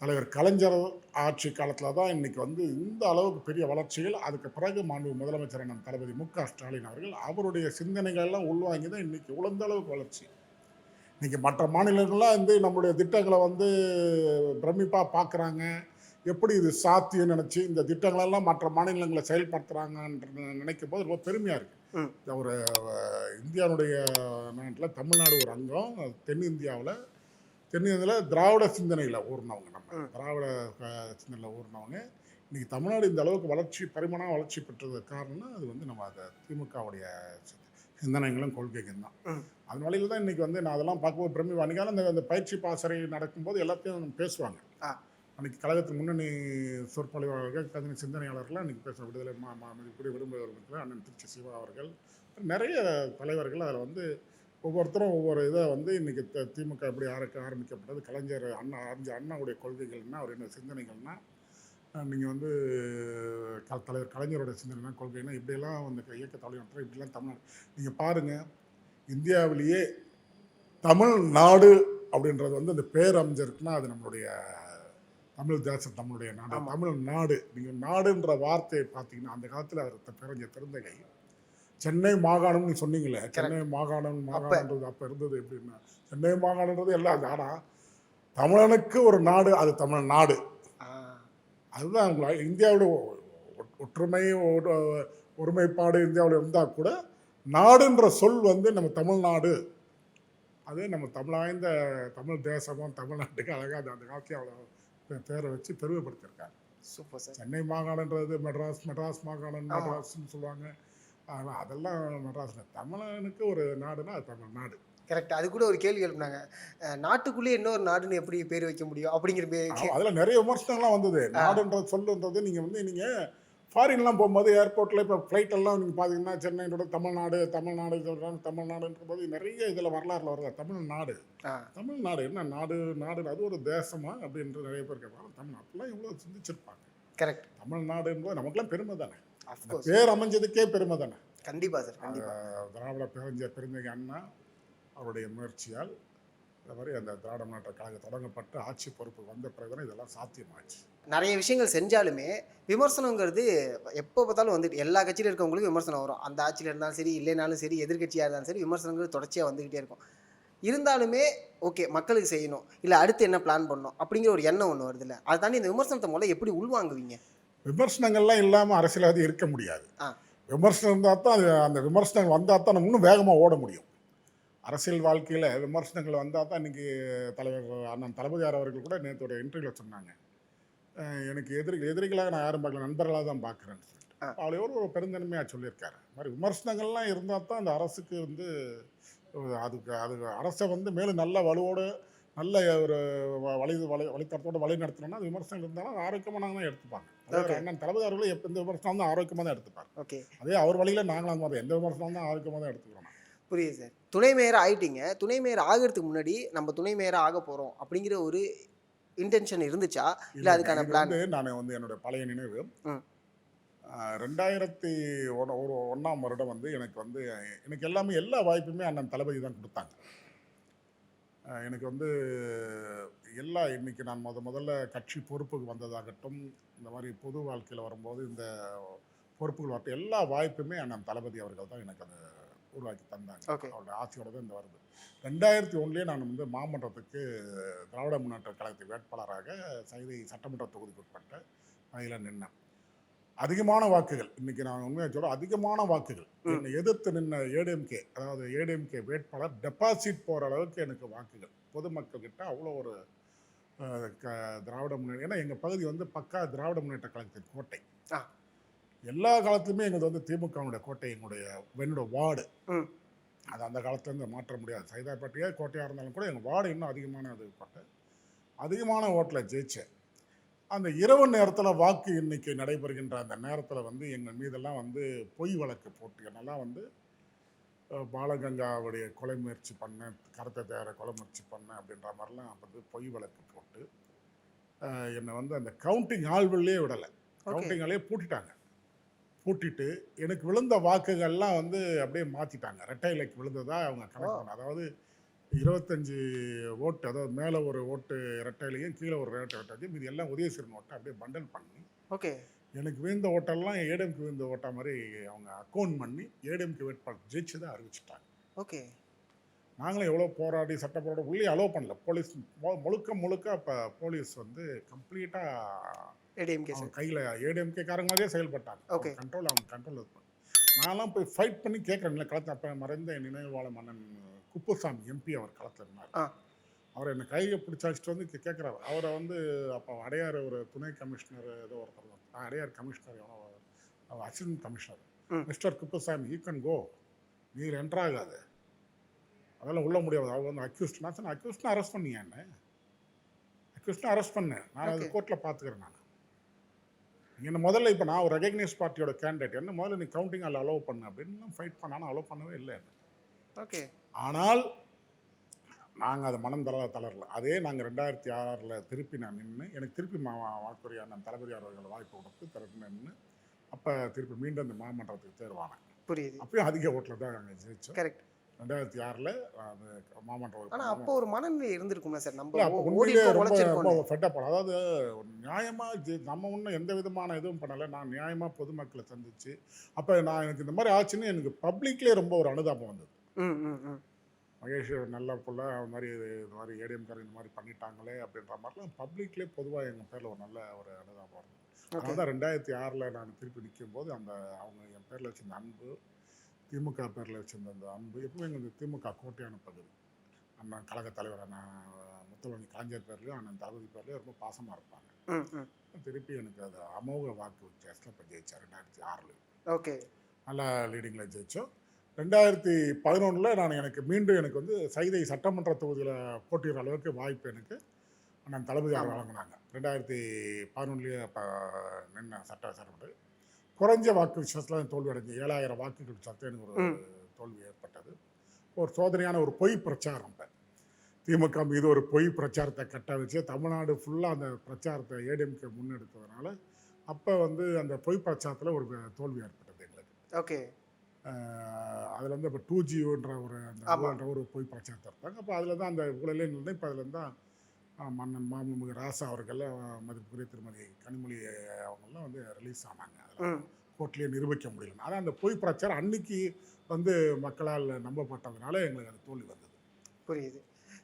[SPEAKER 2] தலைவர் கலைஞர் ஆட்சி காலத்தில் தான் இன்னைக்கு வந்து இந்த அளவுக்கு பெரிய வளர்ச்சிகள். அதுக்கு பிறகு முதலமைச்சர் அண்ணன் தளபதி மு.க. ஸ்டாலின் அவர்கள் அவருடைய சிந்தனைகள் எல்லாம் உள்வாங்கி தான் இன்னைக்கு உழந்த அளவுக்கு வளர்ச்சி. இன்னைக்கு மற்ற மாநிலங்கள்லாம் வந்து நம்மளுடைய திட்டங்களை வந்து பிரமிப்பாக பார்க்குறாங்க. எப்படி இது சாத்தியம் நினச்சி இந்த திட்டங்களெல்லாம் மற்ற மாநிலங்களை செயல்படுத்துகிறாங்கன்ற நினைக்கும் போது ரொம்ப பெருமையாக இருக்குது. ஒரு இந்தியாவுடைய நாட்டில் தமிழ்நாடு ஒரு அங்கம். தென்னிந்தியாவில் திராவிட சிந்தனையில் ஊர்னவங்க, நம்ம திராவிட சிந்தனையில் ஊர்னவங்க. இன்றைக்கி தமிழ்நாடு இந்த அளவுக்கு பரிமாணமாக வளர்ச்சி பெற்றதுக்கு காரணம் அது வந்து நம்ம அதை திமுகவுடைய சிந்தனைகளும் கொள்கைகள் தான். அது வழியில் தான் இன்றைக்கி வந்து நான் அதெல்லாம் பார்க்கும்போது பிரமிப்பு. அன்றைக்கால அந்த பயிற்சி பாசறை நடக்கும்போது எல்லாத்தையும் பேசுவாங்க. அன்றைக்கி கழகத்தின் முன்னணி சொற்பொழிவாளர்கள், கதனி சிந்தனையாளர்கள்லாம் அன்றைக்கி பேசுகிற விடுதலை மதிப்புடைய விரும்புகிறவர்கள் அண்ணன் திருச்சி சிவா அவர்கள், நிறைய தலைவர்கள் அதில் வந்து ஒவ்வொருத்தரும் ஒவ்வொரு இதை வந்து இன்றைக்கி திமுக எப்படி ஆரம்பிக்கப்பட்டது, கலைஞர் அண்ணாவுடைய கொள்கைகள்னா அவர் என்ன சிந்தனைகள்னா, நீங்கள் வந்து தலைவர் கலைஞருடைய சிந்தனைனா கொள்கைன்னா இப்படியெல்லாம் வந்து இயக்க தலைவர் இப்படிலாம் தமிழ்நாடு நீங்கள் பாருங்கள். இந்தியாவிலேயே தமிழ்நாடு அப்படின்றது வந்து அந்த பேரமைஞ்சிருக்குன்னா அது நம்மளுடைய தமிழ் தேசம், நம்மளுடைய நாடு, தமிழ்நாடு. நீங்கள் நாடுன்ற வார்த்தையை பார்த்தீங்கன்னா அந்த காலத்தில் அவர் பிறஞ்ச பெருந்தகை சென்னை மாகாணம்னு சொன்னீங்களே, சென்னை மாகாணம்ன்றது அப்போ இருந்தது எப்படின்னா சென்னை மாகாணன்றது எல்லாம். ஆனால் தமிழனுக்கு ஒரு நாடு, அது தமிழ்நாடு. அதுதான் இந்தியாவோட ஒற்றுமை ஒருமைப்பாடு இந்தியாவில் இருந்தால் கூட நாடுன்ற சொல் வந்து நம்ம தமிழ்நாடு, அது நம்ம தமிழாய்ந்த தமிழ் தேசமும் தமிழ்நாட்டுக்கு அழகாக அந்த காலத்தில் அவ்வளோ பேரை வச்சு பெருமைப்படுத்தியிருக்காங்க.
[SPEAKER 1] Super sir.
[SPEAKER 2] சென்னை மாகாணன்றது மெட்ராஸ் மெட்ராஸ்ன்னு சொல்லுவாங்க. ஆனால் அதெல்லாம் மெட்ராஸ் தமிழனுக்கு ஒரு நாடுனா அது தமிழ்நாடு.
[SPEAKER 1] கரெக்ட். அது கூட ஒரு கேள்வி எழுப்புனாங்க, நாட்டுக்குள்ளே இன்னொரு நாடுன்னு எப்படி பேர் வைக்க முடியும் அப்படிங்கிற
[SPEAKER 2] அதில் நிறைய விமர்சனங்கள்லாம் வந்தது. நாடுன்ற சொல்லுன்றது நீங்கள் ஃபாரின்லாம் போகும்போது ஏர்போர்ட்டில் இப்போ ஃப்ளைட்டெல்லாம் நீங்கள் பார்த்தீங்கன்னா சென்னையோட தமிழ்நாடு தமிழ்நாடு சொல்கிறாங்க. தமிழ்நாடுன்ற போது நிறைய இதில் வரலாறுல வருது தமிழ்நாடு.
[SPEAKER 1] ஆ
[SPEAKER 2] தமிழ்நாடு என்ன நாடு நாடு அது ஒரு தேசமா அப்படின்ற நிறைய பேர் கேட்பாங்க. தமிழ்நாட்டிலாம் எவ்வளோ சிந்திச்சிருப்பாங்க.
[SPEAKER 1] கரெக்ட்.
[SPEAKER 2] தமிழ்நாடுன்றது நமக்குலாம் பெருமை தானே. அந்த
[SPEAKER 1] அஃப்கோர்ஸ்.
[SPEAKER 2] பேர் அமைஞ்சதுக்கே பெருமை தானே.
[SPEAKER 1] கண்டிப்பா சார், கண்டிப்பா.
[SPEAKER 2] திராவிட பெருந்தகை அண்ணா அவருடைய முயற்சியால் இந்த மாதிரி அந்த திராவிட முன்னேற்ற கழகம் தொடங்கப்பட்டு ஆட்சி பொறுப்பு வந்த பிறகு தான் இதெல்லாம் சாத்தியமாச்சு.
[SPEAKER 1] நிறைய விஷயங்கள் செஞ்சாலுமே விமர்சனங்கிறது எப்போ பார்த்தாலும் வந்துட்டு எல்லா கட்சியில் இருக்கவங்களுக்கும் விமர்சனம் வரும். அந்த ஆட்சியில் இருந்தாலும் சரி, இல்லைனாலும் சரி, எதிர்க்கட்சியாக இருந்தாலும் சரி, விமர்சனங்கள் தொடர்ச்சியாக வந்துக்கிட்டே இருக்கும். இருந்தாலுமே ஓகே, மக்களுக்கு செய்யணும், இல்லை அடுத்து என்ன பிளான் பண்ணணும் அப்படிங்கிற ஒரு எண்ணம் ஒன்று வருதுல்ல, அதை தாண்டி இந்த விமர்சனத்தை முதல்ல எப்படி உள்வாங்குவீங்க?
[SPEAKER 2] விமர்சனங்கள்லாம் இல்லாமல் அரசியல்வாதி இருக்க முடியாது.
[SPEAKER 1] ஆ
[SPEAKER 2] விமர்சனம் இருந்தால் தான் அந்த விமர்சனங்கள் வந்தால் தான் நம்ம இன்னும் வேகமாக ஓட முடியும். அரசியல் வாழ்க்கையில் விமர்சனங்கள் வந்தால் தான் இன்றைக்கி தலைவர் அண்ணன் தளபதியார் அவர்கள் கூட நேற்று ஒரு இன்டர்வியூவில் சொன்னாங்க. எனக்கு எதிரிகளாக நான் யாரும் பார்க்கல, நண்பர்களாக தான் பார்க்குறேன்னு சொல்லிட்டு. அவளை ஒரு பெருந்தன்மையாக சொல்லியிருக்காரு. இது மாதிரி விமர்சனங்கள்லாம் இருந்தால் தான் அந்த அரசுக்கு வந்து அது அரசை வந்து மேலும் நல்ல வலுவோடு நல்ல ஒரு வழித்தடத்தோடு வழி நடத்தணும்னா அது விமர்சனம் இருந்தாலும் அது ஆரோக்கியமாக தான் எடுத்துப்பாங்க. அதாவது அண்ணன் தளபதி அவர்களும் எப்போ இந்த விமர்சனம் தான் ஆரோக்கியமாக தான் எடுத்துப்பார்.
[SPEAKER 1] ஓகே,
[SPEAKER 2] அதே அவர் வழியில் நாங்களும் அந்த மாதிரி எந்த விமர்சனம் தான் ஆரோக்கியமாக தான் எடுத்துக்கிறோம்.
[SPEAKER 1] புரியுது சார். துணை மேயர் ஆகிட்டீங்க. துணை மேயர் ஆகிறதுக்கு முன்னாடி நம்ம துணை மேயராக ஆக போகிறோம் அப்படிங்கிற ஒரு இன்டென்ஷன் இருந்துச்சா, இல்லை அதுக்கான பிளான்?
[SPEAKER 2] நான் வந்து என்னோட பழைய நினைவு 2001ஆம் வருடம் வந்து எனக்கு எல்லாமே எல்லா வாய்ப்புமே அண்ணன் தளபதி தான் கொடுத்தாங்க. எனக்கு வந்து இன்னைக்கு நான் முதல்ல கட்சி பொறுப்புக்கு வந்ததாகட்டும், இந்த மாதிரி பொது வாழ்க்கையில் வரும்போது இந்த பொறுப்புகள் வரட்டும், எல்லா வாய்ப்புமே அண்ணன் தளபதி அவர்கள் தான் எனக்கு அதை உருவாக்கி தந்தாங்க. அவருடைய ஆட்சியோட தான் இந்த வருது. 2001 நான் வந்து மாமன்றத்துக்கு திராவிட முன்னேற்ற கழகத்தின் வேட்பாளராக சைதை சட்டமன்ற தொகுதிக்கு உட்பட்ட அதில் நின்னேன். அதிகமான வாக்குகள், இன்னைக்கு நான் உண்மையாக சொல்ல அதிகமான வாக்குகள் என்னை எதிர்த்து நின்ன ஏடிஎம்கே, அதாவது ஏடிஎம்கே வேட்பாளர் டெபாசிட் போகிற அளவுக்கு எனக்கு வாக்குகள் பொதுமக்கள் கிட்ட அவ்வளோ ஒரு திராவிட முன்னேற்ற, ஏன்னா எங்கள் பகுதி வந்து பக்கா திராவிட முன்னேற்ற கழகத்தின் கோட்டை. எல்லா காலத்துலையுமே எங்களுக்கு வந்து திமுகவுடைய கோட்டை என்னோட வார்டு. அது அந்த காலத்துலேருந்து மாற்ற முடியாது. சைதாப்பேட்டையே கோட்டையாக இருந்தாலும் கூட எங்கள் வார்டு இன்னும் அதிகமான அது கோட்டை. அதிகமான ஓட்டில் ஜெயிச்சேன். அந்த இரவு நேரத்தில் வாக்கு எண்ணிக்கை நடைபெறுகின்ற அந்த நேரத்தில் வந்து எங்கள் மீதெல்லாம் வந்து பொய் வழக்கு போட்டு என்னெல்லாம் வந்து பாலகங்காவுடைய கொலை முயற்சி பண்ணேன், கருத்தை தேர கொலை முயற்சி பண்ணேன் அப்படின்ற மாதிரிலாம் வந்து பொய் வழக்கு போட்டு என்னை வந்து அந்த கவுண்டிங் ஆள்வில்லையே விடலை. கவுண்டிங் ஆளையே பூட்டிட்டு எனக்கு விழுந்த வாக்குகள்லாம் வந்து அப்படியே மாற்றிட்டாங்க. ரெட்டை இலைக்கு விழுந்ததா அவங்க கணக்கு பண்ண. அதாவது 25 ஓட்டு, அதாவது மேலே ஒரு ஓட்டு ரெட்டையிலையும் கீழே ஒரு ரெட்டையும் இது எல்லாம் உதயசீரன் ஓட்டை அப்படியே பண்டல் பண்ணி எனக்கு விழுந்த ஓட்டெல்லாம் ஏடிஎம்கே விழுந்த ஓட்டா மாதிரி அவங்க அக்கௌண்ட் பண்ணி ஏடிஎம்கே வேட்பாளர் ஜெயிச்சு தான் அறிவிச்சிட்டாங்க. நாங்களும் எவ்வளோ போராடி சட்ட போராடி உள்ளே அலோவ் பண்ணல. போலீஸ் முழுக்க அப்போ போலீஸ் வந்து கம்ப்ளீட்டாக கையில் ஏடிஎம்கே காரங்க மாதிரியே செயல்பட்டாங்க. அவங்க கண்ட்ரோல் இருப்பாங்க. நான்லாம் போய் ஃபைட் பண்ணி கேட்குறேன். களத்தில் அப்போ மறைந்த நினைவாள மன்னன் குப்புசாமி எம்பி அவர் களத்தில் இருந்தார். அவர் என்னை கையை பிடிச்சி வச்சுட்டு வந்து கேட்குறாரு. அவரை வந்து அப்போ அடையார் ஒரு துணை கமிஷனர் ஏதோ ஒருத்தர் தான், அடையார் கமிஷனர் எவ்வளோ assistant commissioner mister Kuppusamy, you can go, நீர் என்ட்ராகாது, அதெல்லாம் உள்ள முடியாது. அவர் வந்து அக்யூஸ்ட். நான் சொன்னேன், அக்யூஸ்ட்னா அரெஸ்ட் பண்ணியா? என்ன அக்யூஸ்ட்னா அரெஸ்ட் பண்ணேன், நான் அது கோர்ட்டில் பார்த்துக்கிறேன். நான் என்ன முதல்ல இப்போ நான் ஒரு ரெகக்னைஸ் பார்ட்டியோட கேண்டிடேட், என்ன முதல்ல நீ கவுண்டிங் அதில் அலோவ் பண்ணு அப்படின்னு ஃபைட் பண்ணாலும் அலோவ் பண்ணவே இல்லை. ஆனால் நாங்கள் அதை மனம் தளரல. அதே நாங்கள் 2006 திருப்பி நான் நின்று எனக்கு திருப்பி வாக்குரிய நான் தளபதி அவர்கள் வாய்ப்பு கொடுத்து திறந்து நின்று அப்போ திருப்பி மீண்டும் அந்த மாமன்றத்துக்கு தேர்வானேன். புரியுது. அப்பயும் அதிக ஓட்டில் தான் நாங்கள் ஜெயிச்சோம். கரெக்ட். 2006 அது மாமன்றம்.
[SPEAKER 1] ஆனால் அப்போ ஒரு மனநிலை இருந்திருக்குமா சார்? நம்ம
[SPEAKER 2] உண்மையிலே ரொம்ப ஃபெட்டப். அதாவது நியாயமாக நம்ம ஒன்றும் எந்த விதமான இதுவும் பண்ணலை. நான் நியாயமாக பொதுமக்களை சந்திச்சு அப்போ எனக்கு இந்த மாதிரி ஆச்சுன்னு எனக்கு பப்ளிக்லேயே ரொம்ப ஒரு அனுதாபம் வந்தது. மகேஷ் நல்ல பிள்ளை, அது மாதிரி இது மாதிரி ஏடிஎம்கார் இந்த மாதிரி பண்ணிட்டாங்களே அப்படின்ற மாதிரிலாம் பப்ளிக்லேயே பொதுவாக எங்கள் பேரில் ஒரு நல்ல ஒரு அனுதாபம் இருந்தது. அதனால தான் 2006 நான் திருப்பி நிற்கும் போது அவங்க என் பேரில் வச்சிருந்த அன்பு, திமுக பேரில் வச்சிருந்த அந்த அன்பு, எப்பவுமே எங்கள் திமுக கோட்டையான பகுதி. அண்ணன் கழக தலைவர் அண்ணன் முத்தலவணி கலைஞர் பேர்லையும் அண்ணன் தளபதி பேர்லையும் ரொம்ப பாசமாக இருப்பாங்க. திருப்பி எனக்கு அது அமோக வாக்கு வித்தியாசத்தில் இப்போ ஜெயித்தேன் 2006. நல்லா லீடிங்கில் ஜெயித்தோம். 2011 எனக்கு மீண்டும் வந்து சைதை சட்டமன்ற தொகுதியில் போட்டியிடுற அளவுக்கு வாய்ப்பு எனக்கு அண்ணன் தளபதி வழங்கினாங்க. 2011 அப்போ நின்ன சட்டமன்ற குறைஞ்ச வாக்கு வித்தியாசத்தில் தோல்வி அடைஞ்சு 7000 வாக்குகள் வித்தியாசத்தில் எனக்கு ஒரு
[SPEAKER 1] ம்.
[SPEAKER 2] தோல்வி ஏற்பட்டது. ஒரு சோதனையான ஒரு பொய் பிரச்சாரம். திமுக மீது ஒரு பொய் பிரச்சாரத்தை கட்டமைச்சு தமிழ்நாடு ஃபுல்லாக அந்த பிரச்சாரத்தை ஏடிஎம்கே முன்னெடுத்ததுனால அப்போ வந்து அந்த பொய் பிரச்சாரத்தில் ஒரு தோல்வி ஏற்பட்டது எங்களுக்கு.
[SPEAKER 1] ஓகே.
[SPEAKER 2] அதில் வந்து இப்போ 2Gன்ற ஒரு அந்த
[SPEAKER 1] ஆமா.
[SPEAKER 2] ஊழல்ன்ற ஒரு பொய் பிரச்சாரத்தை எடுத்தாங்க. அப்போ அதில் தான் அந்த ஊழலே நின்று இப்போ அதில் தான் மன்னன் மாண்புமிகு ராசா அவர்கள், மதிப்புக்குரிய திருமதி கனிமொழி அவங்கெல்லாம் வந்து ரிலீஸ் ஆனாங்க. அதில்
[SPEAKER 1] ம்.
[SPEAKER 2] கோர்ட்லேயே நிரூபிக்க முடியல. ஆனால் அந்த பொய் பிரச்சாரம் அன்னைக்கு வந்து மக்களால் நம்பப்பட்டதுனால எங்களுக்கு அது தோல்வி வந்தது.
[SPEAKER 1] புரியுது.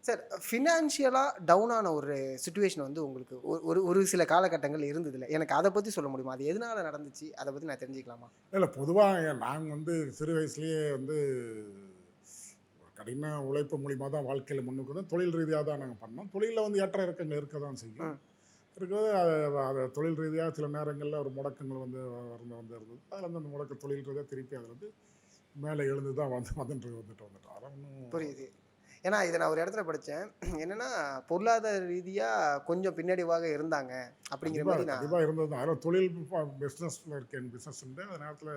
[SPEAKER 1] சார், ஃபினான்ஷியலாக டவுன் ஆன ஒரு சிச்சுவேஷன் வந்து உங்களுக்கு ஒரு ஒரு சில காலகட்டங்கள் இருந்ததில்ல. எனக்கு அதை பற்றி சொல்ல முடியுமா? அது எதனால நடந்துச்சு? அதை பற்றி நான் தெரிஞ்சுக்கலாமா?
[SPEAKER 2] இல்லை, பொதுவாக நாங்கள் வந்து சிறு வயசுலேயே வந்து கடின உழைப்பு மூலிமா தான் வாழ்க்கையில் முன்னுக்கு வந்து தொழில் ரீதியாக தான் நாங்கள் பண்ணோம். தொழிலில் வந்து ஏற்ற இறக்கங்கள் இருக்க தான் செய்யும்.
[SPEAKER 1] ம்.
[SPEAKER 2] இருக்குது அது தொழில் ரீதியாக சில நேரங்களில் ஒரு முடக்கங்கள் வந்து இருந்தது. அதில் வந்து அந்த முடக்க தொழில் ரீதியாக திருப்பி அதில் வந்து மேலே எழுந்து தான் வந்துட்டோம். அதை ஒன்றும்
[SPEAKER 1] புரியுது. ஏன்னா இதை நான் ஒரு இடத்துல படித்தேன். என்னென்னா பொருளாதார ரீதியாக கொஞ்சம் பின்னடைவாக இருந்தாங்க அப்படிங்கிற மாதிரி நான்.
[SPEAKER 2] கண்டிப்பாக இருந்தது தான். அதில் தொழில் பிஸ்னஸில் இருக்கேன். பிஸ்னஸ் உண்டு. அந்த நேரத்தில்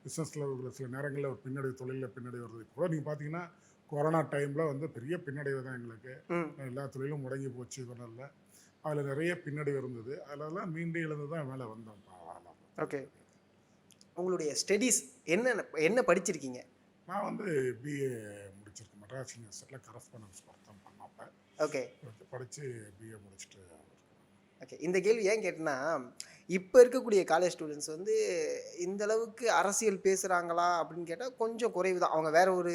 [SPEAKER 2] பிஸ்னஸில் ஒரு சில நேரங்களில் ஒரு பின்னடைவு, தொழிலில் பின்னடைவு வருது. கூட நீங்கள் பார்த்தீங்கன்னா கொரோனா டைமில் வந்து பெரிய பின்னடைவு தான் எங்களுக்கு.
[SPEAKER 1] ம்.
[SPEAKER 2] எல்லா தொழிலும் முடங்கி போச்சு. இதனால அதில் நிறைய பின்னடைவு இருந்தது. அதிலெல்லாம் மீண்டு எழுந்து தான் மேலே வந்தோம்.
[SPEAKER 1] ஓகே. உங்களுடைய ஸ்டடீஸ் என்ன படிச்சிருக்கீங்க?
[SPEAKER 2] நான் வந்து பிஏ முடிச்சிருக்கேன். மெட்ராஸ் யூனிவர்சிட்டியில் கரஸ்பாண்டன்ஸ் தான் பண்ணப்ப
[SPEAKER 1] ஓகே.
[SPEAKER 2] படித்து பிஏ முடிச்சுட்டு.
[SPEAKER 1] ஓகே. இந்த கேள்வி ஏன் கேட்டேன்னா, இப்போ இருக்கக்கூடிய காலேஜ் ஸ்டூடெண்ட்ஸ் வந்து இந்த அளவுக்கு அரசியல் பேசுகிறாங்களா அப்படின்னு கேட்டால் கொஞ்சம் குறைவு தான். அவங்க வேற ஒரு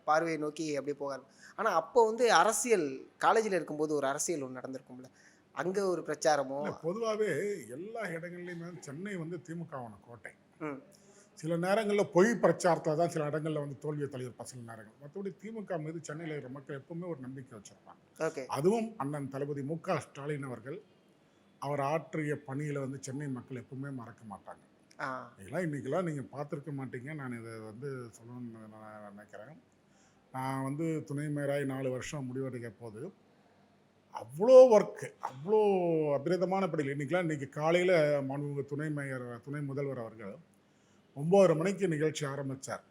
[SPEAKER 1] பார்வையை நோக்கி அப்படியே போகாது. ஆனால் அப்போ வந்து அரசியல் காலேஜில் இருக்கும்போது ஒரு அரசியல் ஒன்று நடந்திருக்கும்ல, அங்கே ஒரு பிரச்சாரமோ.
[SPEAKER 2] பொதுவாகவே எல்லா இடங்கள்லையுமே சென்னை வந்து திமுகவான கோட்டை.
[SPEAKER 1] ம்.
[SPEAKER 2] சில நேரங்களில் பொய் பிரச்சாரத்தில் தான் சில இடங்களில் வந்து தோல்வியை தழுவிருப்பாங்க சில நேரங்கள். மற்றபடி திமுக மீது சென்னையில் இருக்கிற மக்கள் எப்பவுமே ஒரு நம்பிக்கை வச்சிருப்பாங்க.
[SPEAKER 1] ஓகே.
[SPEAKER 2] அதுவும் அண்ணன் தளபதி மு.க. ஸ்டாலின் அவர்கள் அவர் ஆற்றிய பணியில் வந்து சென்னை மக்கள் எப்பவுமே மறக்க மாட்டாங்க. இதெல்லாம் இன்றைக்கெல்லாம் நீங்கள் பார்த்துருக்க மாட்டீங்க. நான் இதை வந்து சொல்லணும்னு நான் நினைக்கிறேன். நான் வந்து துணை மேயராகி 4 வருஷம் முடிவடைக்க போது அவ்வளோ ஒர்க்கு, அவ்வளோ அபிரதமான படிகள். இன்றைக்கி காலையில் மாண்புமிகு துணை முதல்வர் அவர்கள் 9:30 மணிக்கு நிகழ்ச்சி ஆரம்பித்தார்.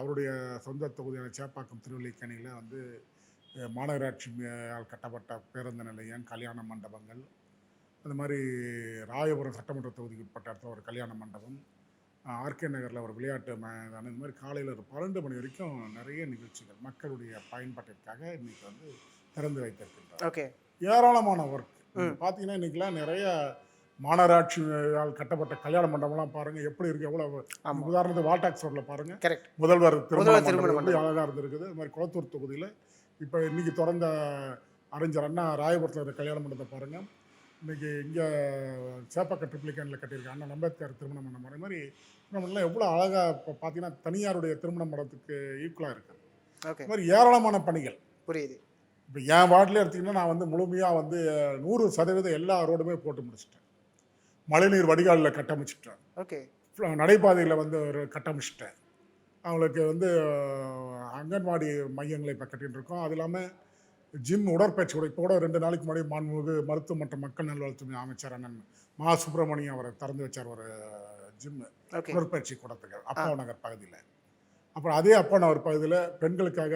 [SPEAKER 2] அவருடைய சொந்த தொகுதியான சேப்பாக்கம் திருவல்லிக்கேணியில் வந்து மாநகராட்சியால் கட்டப்பட்ட பேருந்து நிலையம், கல்யாண மண்டபங்கள், அந்த மாதிரி ராயபுரம் சட்டமன்ற தொகுதிக்கு உட்பட்ட இடத்துல ஒரு கல்யாண மண்டபம், ஆர்கே நகரில் ஒரு விளையாட்டு மைதானம், இந்த மாதிரி காலையில் ஒரு 12 மணி வரைக்கும் நிறைய நிகழ்ச்சிகள் மக்களுடைய பயன்பாட்டிற்காக இன்றைக்கி வந்து திறந்து வைத்திருக்கின்றார்.
[SPEAKER 1] ஓகே.
[SPEAKER 2] ஏராளமான ஒர்க். பார்த்தீங்கன்னா இன்றைக்கெலாம் நிறைய மாநகராட்சியால் கட்டப்பட்ட கல்யாண மண்டபம்லாம் பாருங்கள் எப்படி இருக்குது. எவ்வளோ உதாரணத்துக்கு வால்டாக்ஸ் ரோட்டில் பாருங்கள்.
[SPEAKER 1] கரெக்ட்.
[SPEAKER 2] முதல்வர் திருமணம்
[SPEAKER 1] மண்டபம்
[SPEAKER 2] அழகாக இருந்திருக்குது. அது மாதிரி குளத்தூர் தொகுதியில் இப்போ இன்றைக்கி திறந்த அறிஞர் அண்ணா ராயபுரத்தில் இருக்கிற கல்யாண மண்டபத்தை பாருங்கள். இன்றைக்கி இங்கே சேப்பாக்கம் ட்ரிப்ளிகேனில் கட்டியிருக்காங்க அண்ணா அம்பேத்கர் திருமண மண்டபம். அது மாதிரி திருமணம்லாம் எவ்வளோ அழகாக இப்போ பார்த்தீங்கன்னா தனியாருடைய திருமண மண்டபத்துக்கு ஈக்குவலாக இருக்குது.
[SPEAKER 1] ஓகே.
[SPEAKER 2] இது மாதிரி ஏராளமான பணிகள்.
[SPEAKER 1] புரியுது.
[SPEAKER 2] இப்போ என் வார்டில் எடுத்திங்கன்னா நான் வந்து முழுமையாக வந்து 100% எல்லா ரோடுமே போட்டு முடிச்சிட்டேன். மழைநீர் வடிகாலில் கட்டமைச்சிட்டேன்.
[SPEAKER 1] ஓகே.
[SPEAKER 2] நடைபாதையில் வந்து ஒரு கட்டமைச்சிட்டேன். அவங்களுக்கு வந்து அங்கன்வாடி மையங்களை இப்போ கட்டிகிட்டு இருக்கோம். அது இல்லாமல் ஜிம், உடற்பயிற்சி கூட இப்போ கூட 2 நாளைக்கு முன்னாடி மாண்புமிகு மருத்துவ மற்றும் மக்கள் நல்வாழ்வுத்துறை அமைச்சர் அண்ணன் மா சுப்பிரமணியம் அவரை திறந்து வச்சார் ஒரு ஜிம்மு, உடற்பயிற்சி கூடத்துக்கு அப்பா நகர் பகுதியில். அப்புறம் அதே அப்பா நகர் பகுதியில் பெண்களுக்காக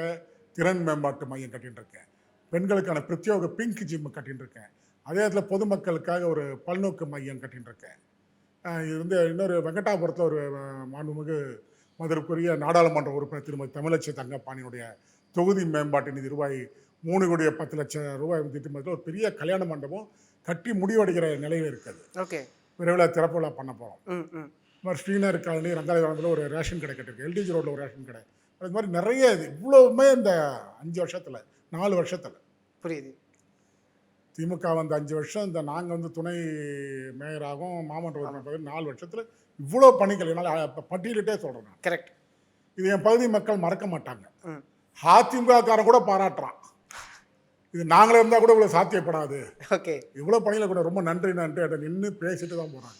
[SPEAKER 2] திறன் மேம்பாட்டு மையம் கட்டிகிட்டு இருக்கேன். பெண்களுக்கான பிரத்யோக பிங்க் ஜிம் கட்டிகிட்டு இருக்கேன். அதே இடத்துல பொதுமக்களுக்காக ஒரு பல்நோக்கு மையம் கட்டிகிட்டு இருக்கேன். இது வந்து இன்னொரு வெங்கடாபுரத்தில் ஒரு மாண்புமிகு மதிப்புக்குரிய நாடாளுமன்ற உறுப்பினர் திருமதி தமிழச்சி தங்கப்பாணியுடைய தொகுதி மேம்பாட்டு நிதி ரூபாய் 3,10,00,000 ரூபாய் திட்டத்தில் ஒரு பெரிய கல்யாண மண்டபம் கட்டி முடிவடைகிற நிலையில் இருக்குது.
[SPEAKER 1] ஓகே.
[SPEAKER 2] விரைவில் திறப்பு விழா பண்ண போகிறோம்.
[SPEAKER 1] இது
[SPEAKER 2] மாதிரி ஸ்ரீநகர் காலனி ரங்காலயத்தில் ஒரு ரேஷன் கடை கட்டிருக்கு. எல்டிஜி ரோட்டில் ஒரு ரேஷன் கடை. அது மாதிரி நிறைய இது இவ்வளவுமே இந்த 5 வருஷத்தில் 4 வருஷத்தில்.
[SPEAKER 1] புரியுது.
[SPEAKER 2] திமுக வந்து 5 வருஷம், இந்த நாங்கள் வந்து துணை மேயராகவும் மாமன்ற உறுப்பினர் 4 வருஷத்தில் இவ்வளோ பணிகள் என்னால் இப்போ பட்டியலிட்டே சொல்கிறேன்.
[SPEAKER 1] கரெக்ட்.
[SPEAKER 2] இது என் பகுதி மக்கள் மறக்க மாட்டாங்க. அதிமுககாரன் கூட பாராட்டுறான். இது நாங்களே இருந்தால் கூட இவ்வளோ சாத்தியப்படாது.
[SPEAKER 1] ஓகே.
[SPEAKER 2] இவ்வளோ பணியில் கூட ரொம்ப நன்றி அதை நின்று பேசிட்டு தான் போகிறாங்க.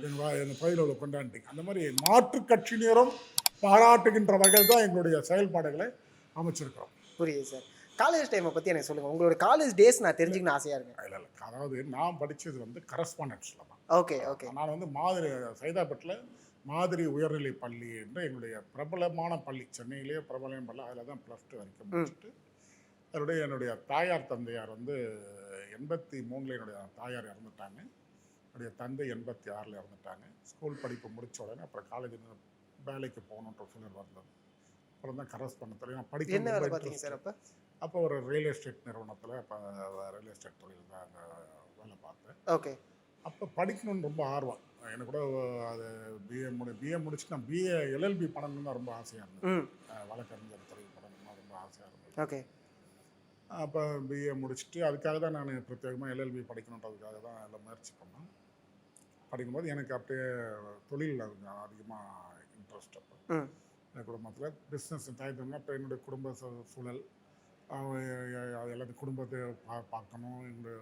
[SPEAKER 2] எங்கள் பகுதியில் உள்ள கொண்டாண்டிங்க. அந்த மாதிரி மாற்று கட்சியினரும் பாராட்டுகின்ற வகையில் தான் எங்களுடைய செயல்பாடுகளை அமைச்சிருக்கிறோம்.
[SPEAKER 1] புரியுது சார். காலேஜ் டைமை பற்றி எனக்கு சொல்லுங்கள். உங்களோட காலேஜ் டேஸ் நான் தெரிஞ்சுக்கணும் ஆசையாக இருக்கேன்.
[SPEAKER 2] இல்லை இல்லை, அதாவது நான் படித்தது வந்து கரஸ்பாண்டன்ஸில் தான்.
[SPEAKER 1] Okay okay.
[SPEAKER 2] நான் வந்து மாதிரி சைதாப்பேட்டில் மாதிரி உயர்நிலை பள்ளி என்று எங்களுடைய பிரபலமான பள்ளி, சென்னையிலேயே பிரபலமான பள்ளி, அதில் தான் +2 வரைக்கும் முடிச்சுட்டு அதனுடைய என்னுடைய தாயார் தந்தையார் வந்து 83 என்னுடைய தாயார் இறந்துட்டாங்க. என்னுடைய தந்தை 86 இறந்துட்டாங்க. ஸ்கூல் படிப்பு முடித்த உடனே அப்புறம் காலேஜ் வேலைக்கு போகணுன்ற சூழல் வந்தது. அப்புறம் தான் கரஸ்பாண்டத்தில் நான் படிக்க
[SPEAKER 1] என்ன வேலை பார்த்தீங்க சார் அப்போ?
[SPEAKER 2] அப்போ ஒரு ரியல் எஸ்டேட் நிறுவனத்தில் இப்போ ரியல் எஸ்டேட் தொழில் தான் அங்கே வேலை பார்த்தேன்.
[SPEAKER 1] ஓகே.
[SPEAKER 2] அப்போ படிக்கணும்னு ரொம்ப ஆர்வம் எனக்கு கூட. அது பிஏ முடிச்சுட்டு நான் பிஏ எல்எல்பி பண்ணணும்னு தான் ரொம்ப ஆசையாக இருந்தது. வழக்கறிஞர் தொழில் பண்ணணும்னு ரொம்ப ஆசையாக இருந்தது.
[SPEAKER 1] ஓகே.
[SPEAKER 2] அப்போ பிஏ முடிச்சுட்டு அதுக்காக தான் நான் பிரத்யேகமாக எல்எல்பி படிக்கணுன்றதுக்காக தான் எல்லாம் முயற்சி பண்ணேன். படிக்கும்போது எனக்கு அப்படியே தொழில் அதிகமாக இன்ட்ரெஸ்ட். அப்போ என் குடும்பத்தில் பிஸ்னஸ் தாய்த்தம்னா இப்போ என்னுடைய குடும்ப சூழல் எல்லாத்தையும் குடும்பத்தை பார்க்கணும், என்னுடைய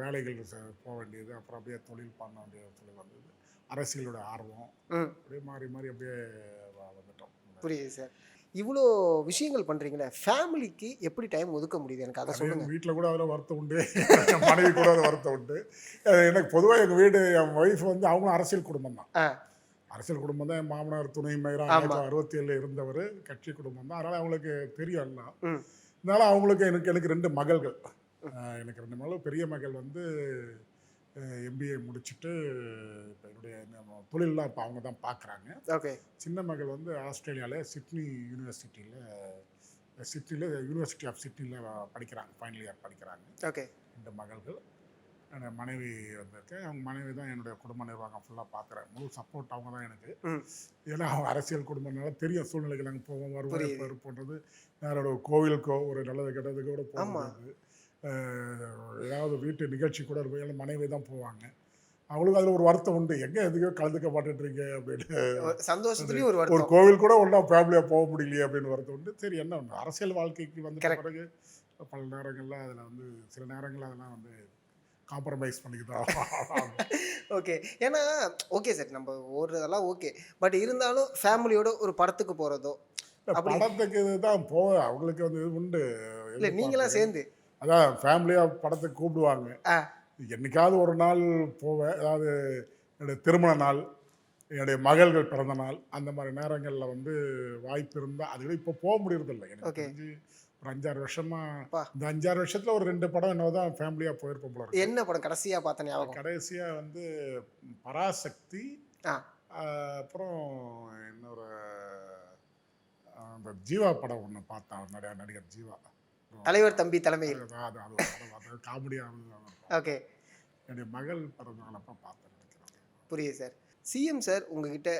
[SPEAKER 2] வேலைகள் போக வேண்டியது, அப்புறம் அப்படியே தொழில் பண்ண வேண்டிய சூழல் வந்தது. அரசியலோட ஆர்வம் அப்படியே மாறி மாறி அப்படியே வந்துட்டோம்.
[SPEAKER 1] புரியுது சார். இவ்வளோ விஷயங்கள் பண்ணுறீங்களே, ஃபேமிலிக்கு எப்படி டைம் ஒதுக்க முடியுது எனக்கு அதை சொல்லுங்கள்.
[SPEAKER 2] வீட்டில் கூட அதில் வருத்தம் உண்டு, என் மனைவி கூட அதில் வருத்தம் உண்டு. எனக்கு பொதுவாக எங்கள் வீடு, என் ஒய்ஃப் வந்து அவங்களும் அரசியல் குடும்பம் தான். அரசியல் குடும்பம் தான். என் மாமனார் துணை மேயராக 1967 இருந்தவர், கட்சி குடும்பம் தான். அதனால் அவங்களுக்கு தெரியும் எல்லாம். அதனால் அவங்களுக்கு எனக்கு 2 மகள்கள். எனக்கு 2 மகள். பெரிய மகள் வந்து எம்பிஏ முடிச்சுட்டு இப்போ என்னுடைய தொழிலெலாம் இப்போ அவங்க தான் பார்க்குறாங்க.
[SPEAKER 1] ஓகே. சின்ன
[SPEAKER 2] மகள் வந்து ஆஸ்திரேலியாவில் சிட்னி யூனிவர்சிட்டியில் யூனிவர்சிட்டி ஆஃப் சிட்னியில் படிக்கிறாங்க, ஃபைனல் இயர் படிக்கிறாங்க.
[SPEAKER 1] ஓகே.
[SPEAKER 2] 2 மகள்கள். என்னோடய மனைவி வந்திருக்கேன். அவங்க மனைவி தான் என்னுடைய குடும்ப நிர்வாகம் ஃபுல்லாக பார்க்குறேன். முழு சப்போர்ட் அவங்க தான் எனக்கு. ஏன்னா அவங்க அரசியல் குடும்பம்னால தெரியும் சூழ்நிலைகள். அங்கே போவோம், வருவோம், இப்போ இருப்போன்றது. யாரோட கோவிலுக்கோ ஒரு நல்லது கெட்டதுக்கு கூட போகும்போது ஏதாவது வீட்டு நிகழ்ச்சி கூட இருக்கும், ஏன்னா மனைவி தான் போவாங்க. அவங்களுக்கு அதில் ஒரு வருத்தம் உண்டு, எங்கே எதுக்கோ கலந்துக்க மாட்டேன்றீங்க அப்படின்னு.
[SPEAKER 1] சந்தோஷத்துலேயும்
[SPEAKER 2] ஒரு கோவில் கூட ஒன்றா ஃபேமிலியாக போக முடியலையே அப்படின்னு வருத்தம் உண்டு. சரி, என்ன ஒன்று அரசியல் வாழ்க்கைக்கு வந்து பிறகு பல நேரங்களில் அதில் வந்து சில நேரங்களில் அதெல்லாம் வந்து காம்ப்ரமைஸ் பண்ணிக்கிட்டோம்.
[SPEAKER 1] ஓகே. ஏன்னா ஓகே சார், நம்ம ஓடுறதெல்லாம் ஓகே, பட் இருந்தாலும் ஃபேமிலியோட ஒரு படத்துக்கு போகிறதோ
[SPEAKER 2] படத்துக்கு தான் அவங்களுக்கு வந்து இது உண்டு.
[SPEAKER 1] இல்லை நீங்களாம் சேர்ந்து
[SPEAKER 2] அதான் ஃபேமிலியாக படத்துக்கு கூப்பிடுவாங்க. என்னைக்காவது ஒரு நாள் போவேன். அதாவது என்னுடைய திருமண நாள், என்னுடைய மகள்கள் பிறந்த நாள், அந்த மாதிரி நேரங்களில் வந்து வாய்ப்பு இருந்தால். அதுவே இப்போ போக முடியறதில்லை எனக்கு தெரிஞ்சு. ஒரு 5-6 வருஷமா, இந்த 5-6 வருஷத்தில் ஒரு 2 படம் என்னவோ தான் ஃபேமிலியாக போயிருப்போம் போல.
[SPEAKER 1] என்ன படம் கடைசியாக பார்த்தேன் ஞாபகம்?
[SPEAKER 2] கடைசியாக வந்து பராசக்தி, அப்புறம் இன்னொரு அந்த ஜீவா படம் ஒன்று பார்த்தேன். நடிகர் ஜீவா,
[SPEAKER 1] தலைவர் தம்பி தலைமையில்.
[SPEAKER 2] அது காமெடியாக.
[SPEAKER 1] ஓகே.
[SPEAKER 2] என்னுடைய மகள் பிறந்தநாளப்போ பார்த்தேன் நினைக்கிறேன்.
[SPEAKER 1] புரியுது சார். சிஎம் சார் உங்ககிட்ட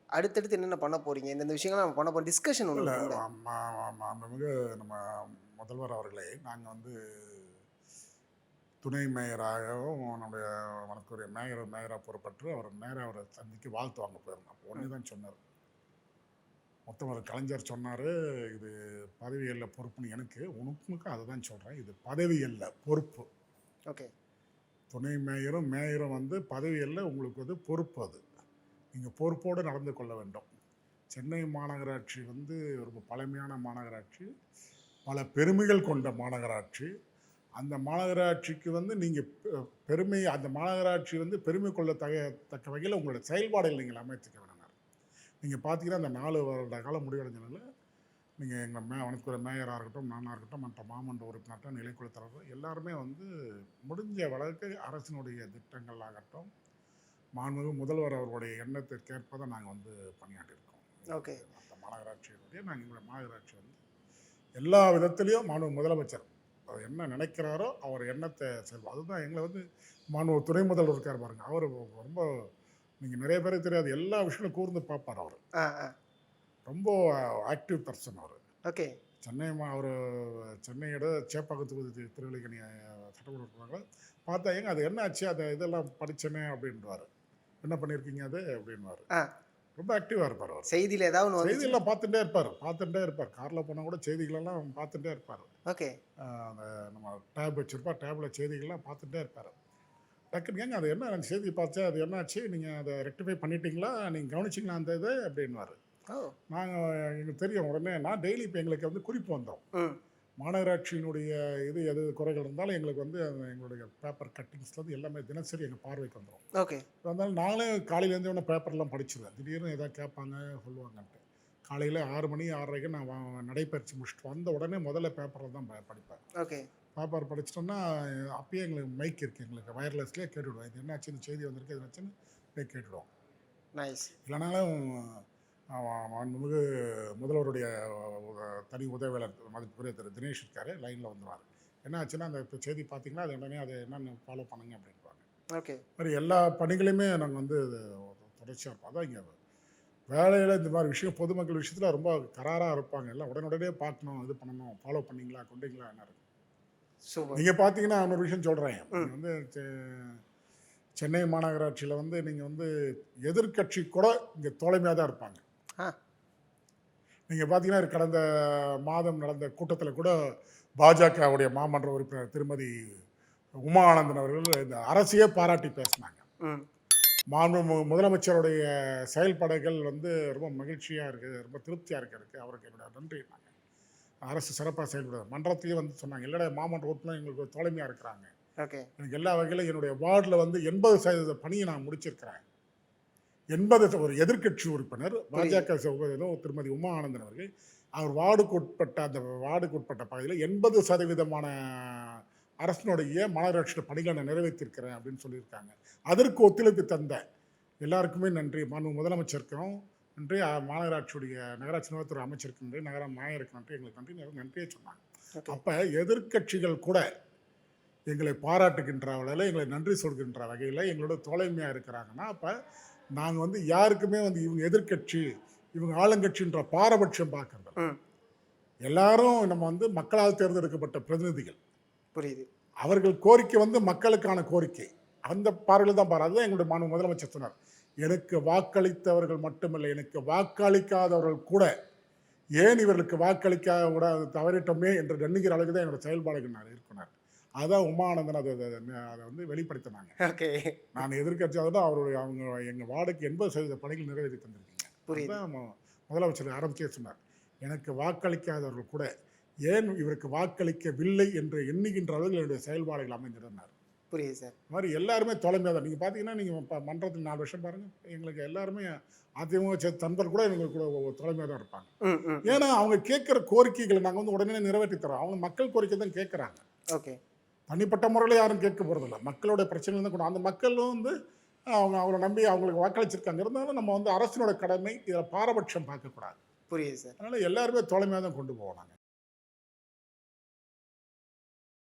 [SPEAKER 1] அடுத்தடுத்து என்னென்ன பண்ண போறீங்க, இந்த விஷயங்கள்லாம் நம்ம பண்ண போகிறோம், டிஸ்கஷன் ஒன்று
[SPEAKER 2] மிக நம்ம முதல்வர் அவர்களே, நாங்கள் வந்து துணை மேயராகவும் நம்முடைய வணக்கக்கூடிய மேயராக பொறுப்பற்று அவர் நேராக அவரை சந்திக்க வாழ்த்து வாங்க போயிருந்தோம். அப்போ ஒன்று தான் சொன்னார். மொத்தம் கலைஞர் சொன்னார், இது பதவி அல்ல பொறுப்புன்னு. எனக்கு உனக்கு அதை தான் சொல்கிறேன், இது பதவி அல்ல பொறுப்பு.
[SPEAKER 1] ஓகே.
[SPEAKER 2] துணை மேயரும் வந்து பதவி அல்ல, உங்களுக்கு வந்து பொறுப்பு. அது நீங்கள் பொறுப்போடு நடந்து கொள்ள வேண்டும். சென்னை மாநகராட்சி வந்து ரொம்ப பழமையான மாநகராட்சி, பல பெருமைகள் கொண்ட மாநகராட்சி. அந்த மாநகராட்சிக்கு வந்து நீங்கள் அந்த மாநகராட்சி வந்து பெருமை கொள்ளத்தக்க வகையில் உங்களோட செயல்பாடுகள் நீங்கள் அமைத்துக்க வேணும். நீங்கள் பார்த்தீங்கன்னா அந்த 4 வருட காலம் முடிவடைஞ்சனால நீங்கள் எங்கள் வணக்குற மேயராக இருக்கட்டும், நானாக இருக்கட்டும், மற்ற மாமன்ற உறுப்பினர்கள், நிலைக்குழு தலைவர் எல்லாருமே வந்து முடிஞ்ச வழக்கு அரசினுடைய திட்டங்கள் ஆகட்டும், மாண்புமிகு முதல்வர் அவர்களுடைய எண்ணத்திற்கேற்ப தான் நாங்கள் வந்து பணியாற்றிருக்கோம்.
[SPEAKER 1] ஓகே.
[SPEAKER 2] அந்த மாநகராட்சியினுடைய நாங்கள் எங்களுடைய மாநகராட்சி வந்து எல்லா விதத்துலேயும் மாண்பு முதலமைச்சர் அவர் என்ன நினைக்கிறாரோ அவர் எண்ணத்தை செல்வோம். அதுதான் எங்களை வந்து மாண்பு துணை முதல்வர் இருக்கார் பாருங்க, அவர் ரொம்ப நீங்கள் நிறைய பேருக்கு தெரியாது, எல்லா விஷயங்களும் கூர்ந்து பார்ப்பார். அவர் ரொம்ப ஆக்டிவ் பர்சன். அவர்
[SPEAKER 1] ஓகே.
[SPEAKER 2] அவர் சென்னையோட சேப்பாக்கம் தொகுதி திருவள்ளிக்கணி சட்டமன்ற உறுப்பினர்கள் பார்த்தா, ஏங்க அது என்ன ஆச்சு, அதை இதெல்லாம் படித்தேனே அப்படின்வார். என்ன பண்ணியிருக்கீங்க அது அப்படின்வார். ரொம்ப ஆக்டிவாக இருப்பார். அவர் செய்தியெல்லாம் பார்த்துட்டே இருப்பார். காரில் போனால் கூட செய்திகளெல்லாம் பார்த்துட்டே இருப்பார்.
[SPEAKER 1] ஓகே.
[SPEAKER 2] அந்த நம்ம டேப் வச்சுருப்பார், டேப்பில் செய்திகள்லாம் பார்த்துட்டே இருப்பார். டக்குன்னு ஏங்க அது என்ன செய்தி பார்த்தா அது என்னாச்சு, நீங்கள் அதை ரெக்டிஃபை பண்ணிட்டீங்களா, நீங்கள் கவனிச்சிங்களா அந்த இது அப்படின்வார்.
[SPEAKER 1] ஓ.
[SPEAKER 2] எங்களுக்கு தெரியும் உடனே நான் டெய்லி இப்போ எங்களுக்கு வந்து குறிப்பு வந்தோம்.
[SPEAKER 1] ம்.
[SPEAKER 2] மாநகராட்சியினுடைய எது குறைகள் இருந்தாலும் எங்களுக்கு வந்து எங்களுடைய பேப்பர் கட்டிங்ஸ்லேருந்து எல்லாமே தினசரி எங்கள் பார்வைக்கு வந்துடும்.
[SPEAKER 1] ஓகே.
[SPEAKER 2] அதனால நாங்களே காலையில் எழுந்தோடனே பேப்பர்லாம் படிச்சிருவேன். திடீர்னு ஏதாவது கேட்பாங்க சொல்லுவாங்கன்ட்டு. காலையில் 6 மணி 6:30க்கு நான் நடைப்பயிற்சி முடிச்சுட்டு வந்த உடனே முதல்ல பேப்பரில் தான் படிப்பேன்.
[SPEAKER 1] ஓகே.
[SPEAKER 2] பேப்பர் படிச்சிட்டோம்னா அப்பயே எங்களுக்கு மைக் இருக்குது, எங்களுக்கு வயர்லெஸ்லேயே கேட்டுவிடுவோம். இது என்னாச்சு, இந்த செய்தி வந்திருக்கு, இது என்னாச்சுன்னு போய் கேட்டுவிடுவோம்.
[SPEAKER 1] நைஸ்.
[SPEAKER 2] இல்லைனாலும் மாண்புமிகு முதல்வருடைய தனி உதவியாளர் மதிப்புக்குரிய திரு தினேஷ் இருக்காரு, லைனில் வந்துடுவார். என்ன ஆச்சுன்னா அந்த இப்போ செய்தி பார்த்தீங்கன்னா அது உடனே அதை என்னென்னு ஃபாலோ பண்ணுங்க அப்படின்பாங்க.
[SPEAKER 1] ஓகே.
[SPEAKER 2] மாதிரி எல்லா பணிகளையுமே நாங்கள் வந்து தொடர்ச்சியாக இருப்போம். அதான் இங்கே வேலையில் இந்த மாதிரி விஷயம் பொதுமக்கள் விஷயத்தில் ரொம்ப கராராக இருப்பாங்க. எல்லாம் உடனுடனே பார்க்கணும், இது பண்ணணும், ஃபாலோ பண்ணிங்களா கொண்டீங்களா என்ன இருக்கும்.
[SPEAKER 1] சூப்பர்.
[SPEAKER 2] நீங்கள் பார்த்தீங்கன்னா இன்னொரு விஷயம் சொல்கிறேன். நீங்கள் வந்து சென்னை மாநகராட்சியில் வந்து நீங்கள் வந்து எதிர்கட்சி கூட இங்கே தோழமையாக தான் இருப்பாங்க.
[SPEAKER 1] ஆ.
[SPEAKER 2] நீங்கள் பார்த்தீங்கன்னா கடந்த மாதம் நடந்த கூட்டத்தில் கூட பாஜகவுடைய மாமன்ற உறுப்பினர் திருமதி உமா ஆனந்தன் அவர்கள் இந்த அரசையே பாராட்டி பேசினாங்க.
[SPEAKER 1] ம்.
[SPEAKER 2] முதலமைச்சருடைய செயல்பாடுகள் வந்து ரொம்ப மகிழ்ச்சியாக இருக்குது, ரொம்ப திருப்தியாக இருக்கிறதுக்கு அவருக்கு என்னுடைய நன்றி. அரசு சிறப்பாக செயல்படுது மன்றத்தையே வந்து சொன்னாங்க. இல்லைடா மாமன்ற உறுப்பினர் எங்களுக்கு தோழமையாக இருக்கிறாங்க.
[SPEAKER 1] ஓகே. எனக்கு
[SPEAKER 2] எல்லா வகையிலும் என்னுடைய வார்டில் வந்து 80% பணியை நான் முடிச்சிருக்கிறேன். 80 ஒரு எதிர்க்கட்சி உறுப்பினர் பாஜக திருமதி உமா ஆனந்தன் அவர்கள் அவர் வார்டுக்குட்பட்ட பகுதியில் 80% அரசினுடைய மாநகராட்சி பணிகளை நான் நிறைவேற்றிருக்கிறேன் அப்படின்னு சொல்லியிருக்காங்க. அதற்கு ஒத்துழைப்பு தந்த எல்லாருக்குமே நன்றி. முதலமைச்சருக்கும் நன்றி, மாநகராட்சியுடைய நகராட்சி நிர்வாகத்துறை அமைச்சருக்கு நன்றி, நகர மாயருக்கு நன்றி, எங்களுக்கு நன்றி நன்றியே சொன்னாங்க. அப்போ எதிர்க்கட்சிகள் கூட எங்களை பாராட்டுகின்ற வகையில், எங்களை நன்றி சொல்கின்ற வகையில் எங்களோட தோழமையாக இருக்கிறாங்கன்னா, அப்போ நாங்கள் வந்து யாருக்குமே வந்து இவங்க எதிர்க்கட்சி இவங்க ஆளுங்கட்சின்ற பாரபட்சம் பார்க்கறது. எல்லாரும் நம்ம வந்து மக்களால் தேர்ந்தெடுக்கப்பட்ட பிரதிநிதிகள்.
[SPEAKER 1] புரியுது.
[SPEAKER 2] அவர்கள் கோரிக்கை வந்து மக்களுக்கான கோரிக்கை. அந்த பார்வையில் தான் அதுதான் எங்களுடைய முதலமைச்சர் சொன்னார். எனக்கு வாக்களித்தவர்கள் மட்டுமல்ல, எனக்கு வாக்களிக்காதவர்கள் கூட ஏன் இவர்களுக்கு வாக்களிக்க கூட தவறிட்டோமே என்று எண்ணுகிற அளவுக்கு தான் என்னோட செயல்பாடுகள் இருக்கிறார். அதான் உமானந்தன் அதை வந்து வெளிப்படுத்தினாங்க.
[SPEAKER 1] ஓகே.
[SPEAKER 2] நான் எதிர்கட்சியாக அவங்க எங்கள் வார்டுக்கு 80% பணிகள் நிறைவேற்றி தந்திருக்கீங்க. அதுதான் முதலமைச்சர் ஆரம்பிச்சே சொன்னார். எனக்கு வாக்களிக்காதவர்கள் கூட ஏன் இவருக்கு வாக்களிக்கவில்லை என்று எண்ணுகின்ற அளவுக்கு என்னுடைய செயல்பாடுகள் அமைந்திருந்தார்.
[SPEAKER 1] புரியுது சார்.
[SPEAKER 2] இந்த மாதிரி எல்லாருமே தோழமையாக தான். நீங்கள் பார்த்தீங்கன்னா நீங்கள் மன்றத்தில் 4 வருஷம் பாருங்கள், எங்களுக்கு எல்லாருமே அதிமுக தன்பர் கூட எங்களுக்கு கூட தோழமையாக தான் இருப்பாங்க. ஏன்னா அவங்க கேட்குற கோரிக்கைகளை நாங்கள் வந்து உடனே நிறைவேற்றி தரோம். அவங்க மக்கள் கோரிக்கை தான் கேட்குறாங்க.
[SPEAKER 1] ஓகே.
[SPEAKER 2] தனிப்பட்ட முறையில் யாரும் கேட்க போகிறதில்ல, மக்களோட பிரச்சனை தான் கூட. அந்த மக்களும் வந்து அவங்கள நம்பி அவங்களுக்கு வாக்களிச்சிருக்காங்க. இருந்தாலும் நம்ம வந்து அரசினோட கடமை இதில் பாரபட்சம் பார்க்கக்கூடாது.
[SPEAKER 1] புரியுது சார்.
[SPEAKER 2] அதனால் எல்லாருமே தோழமையாக தான் கொண்டு போவோம் நாங்கள்.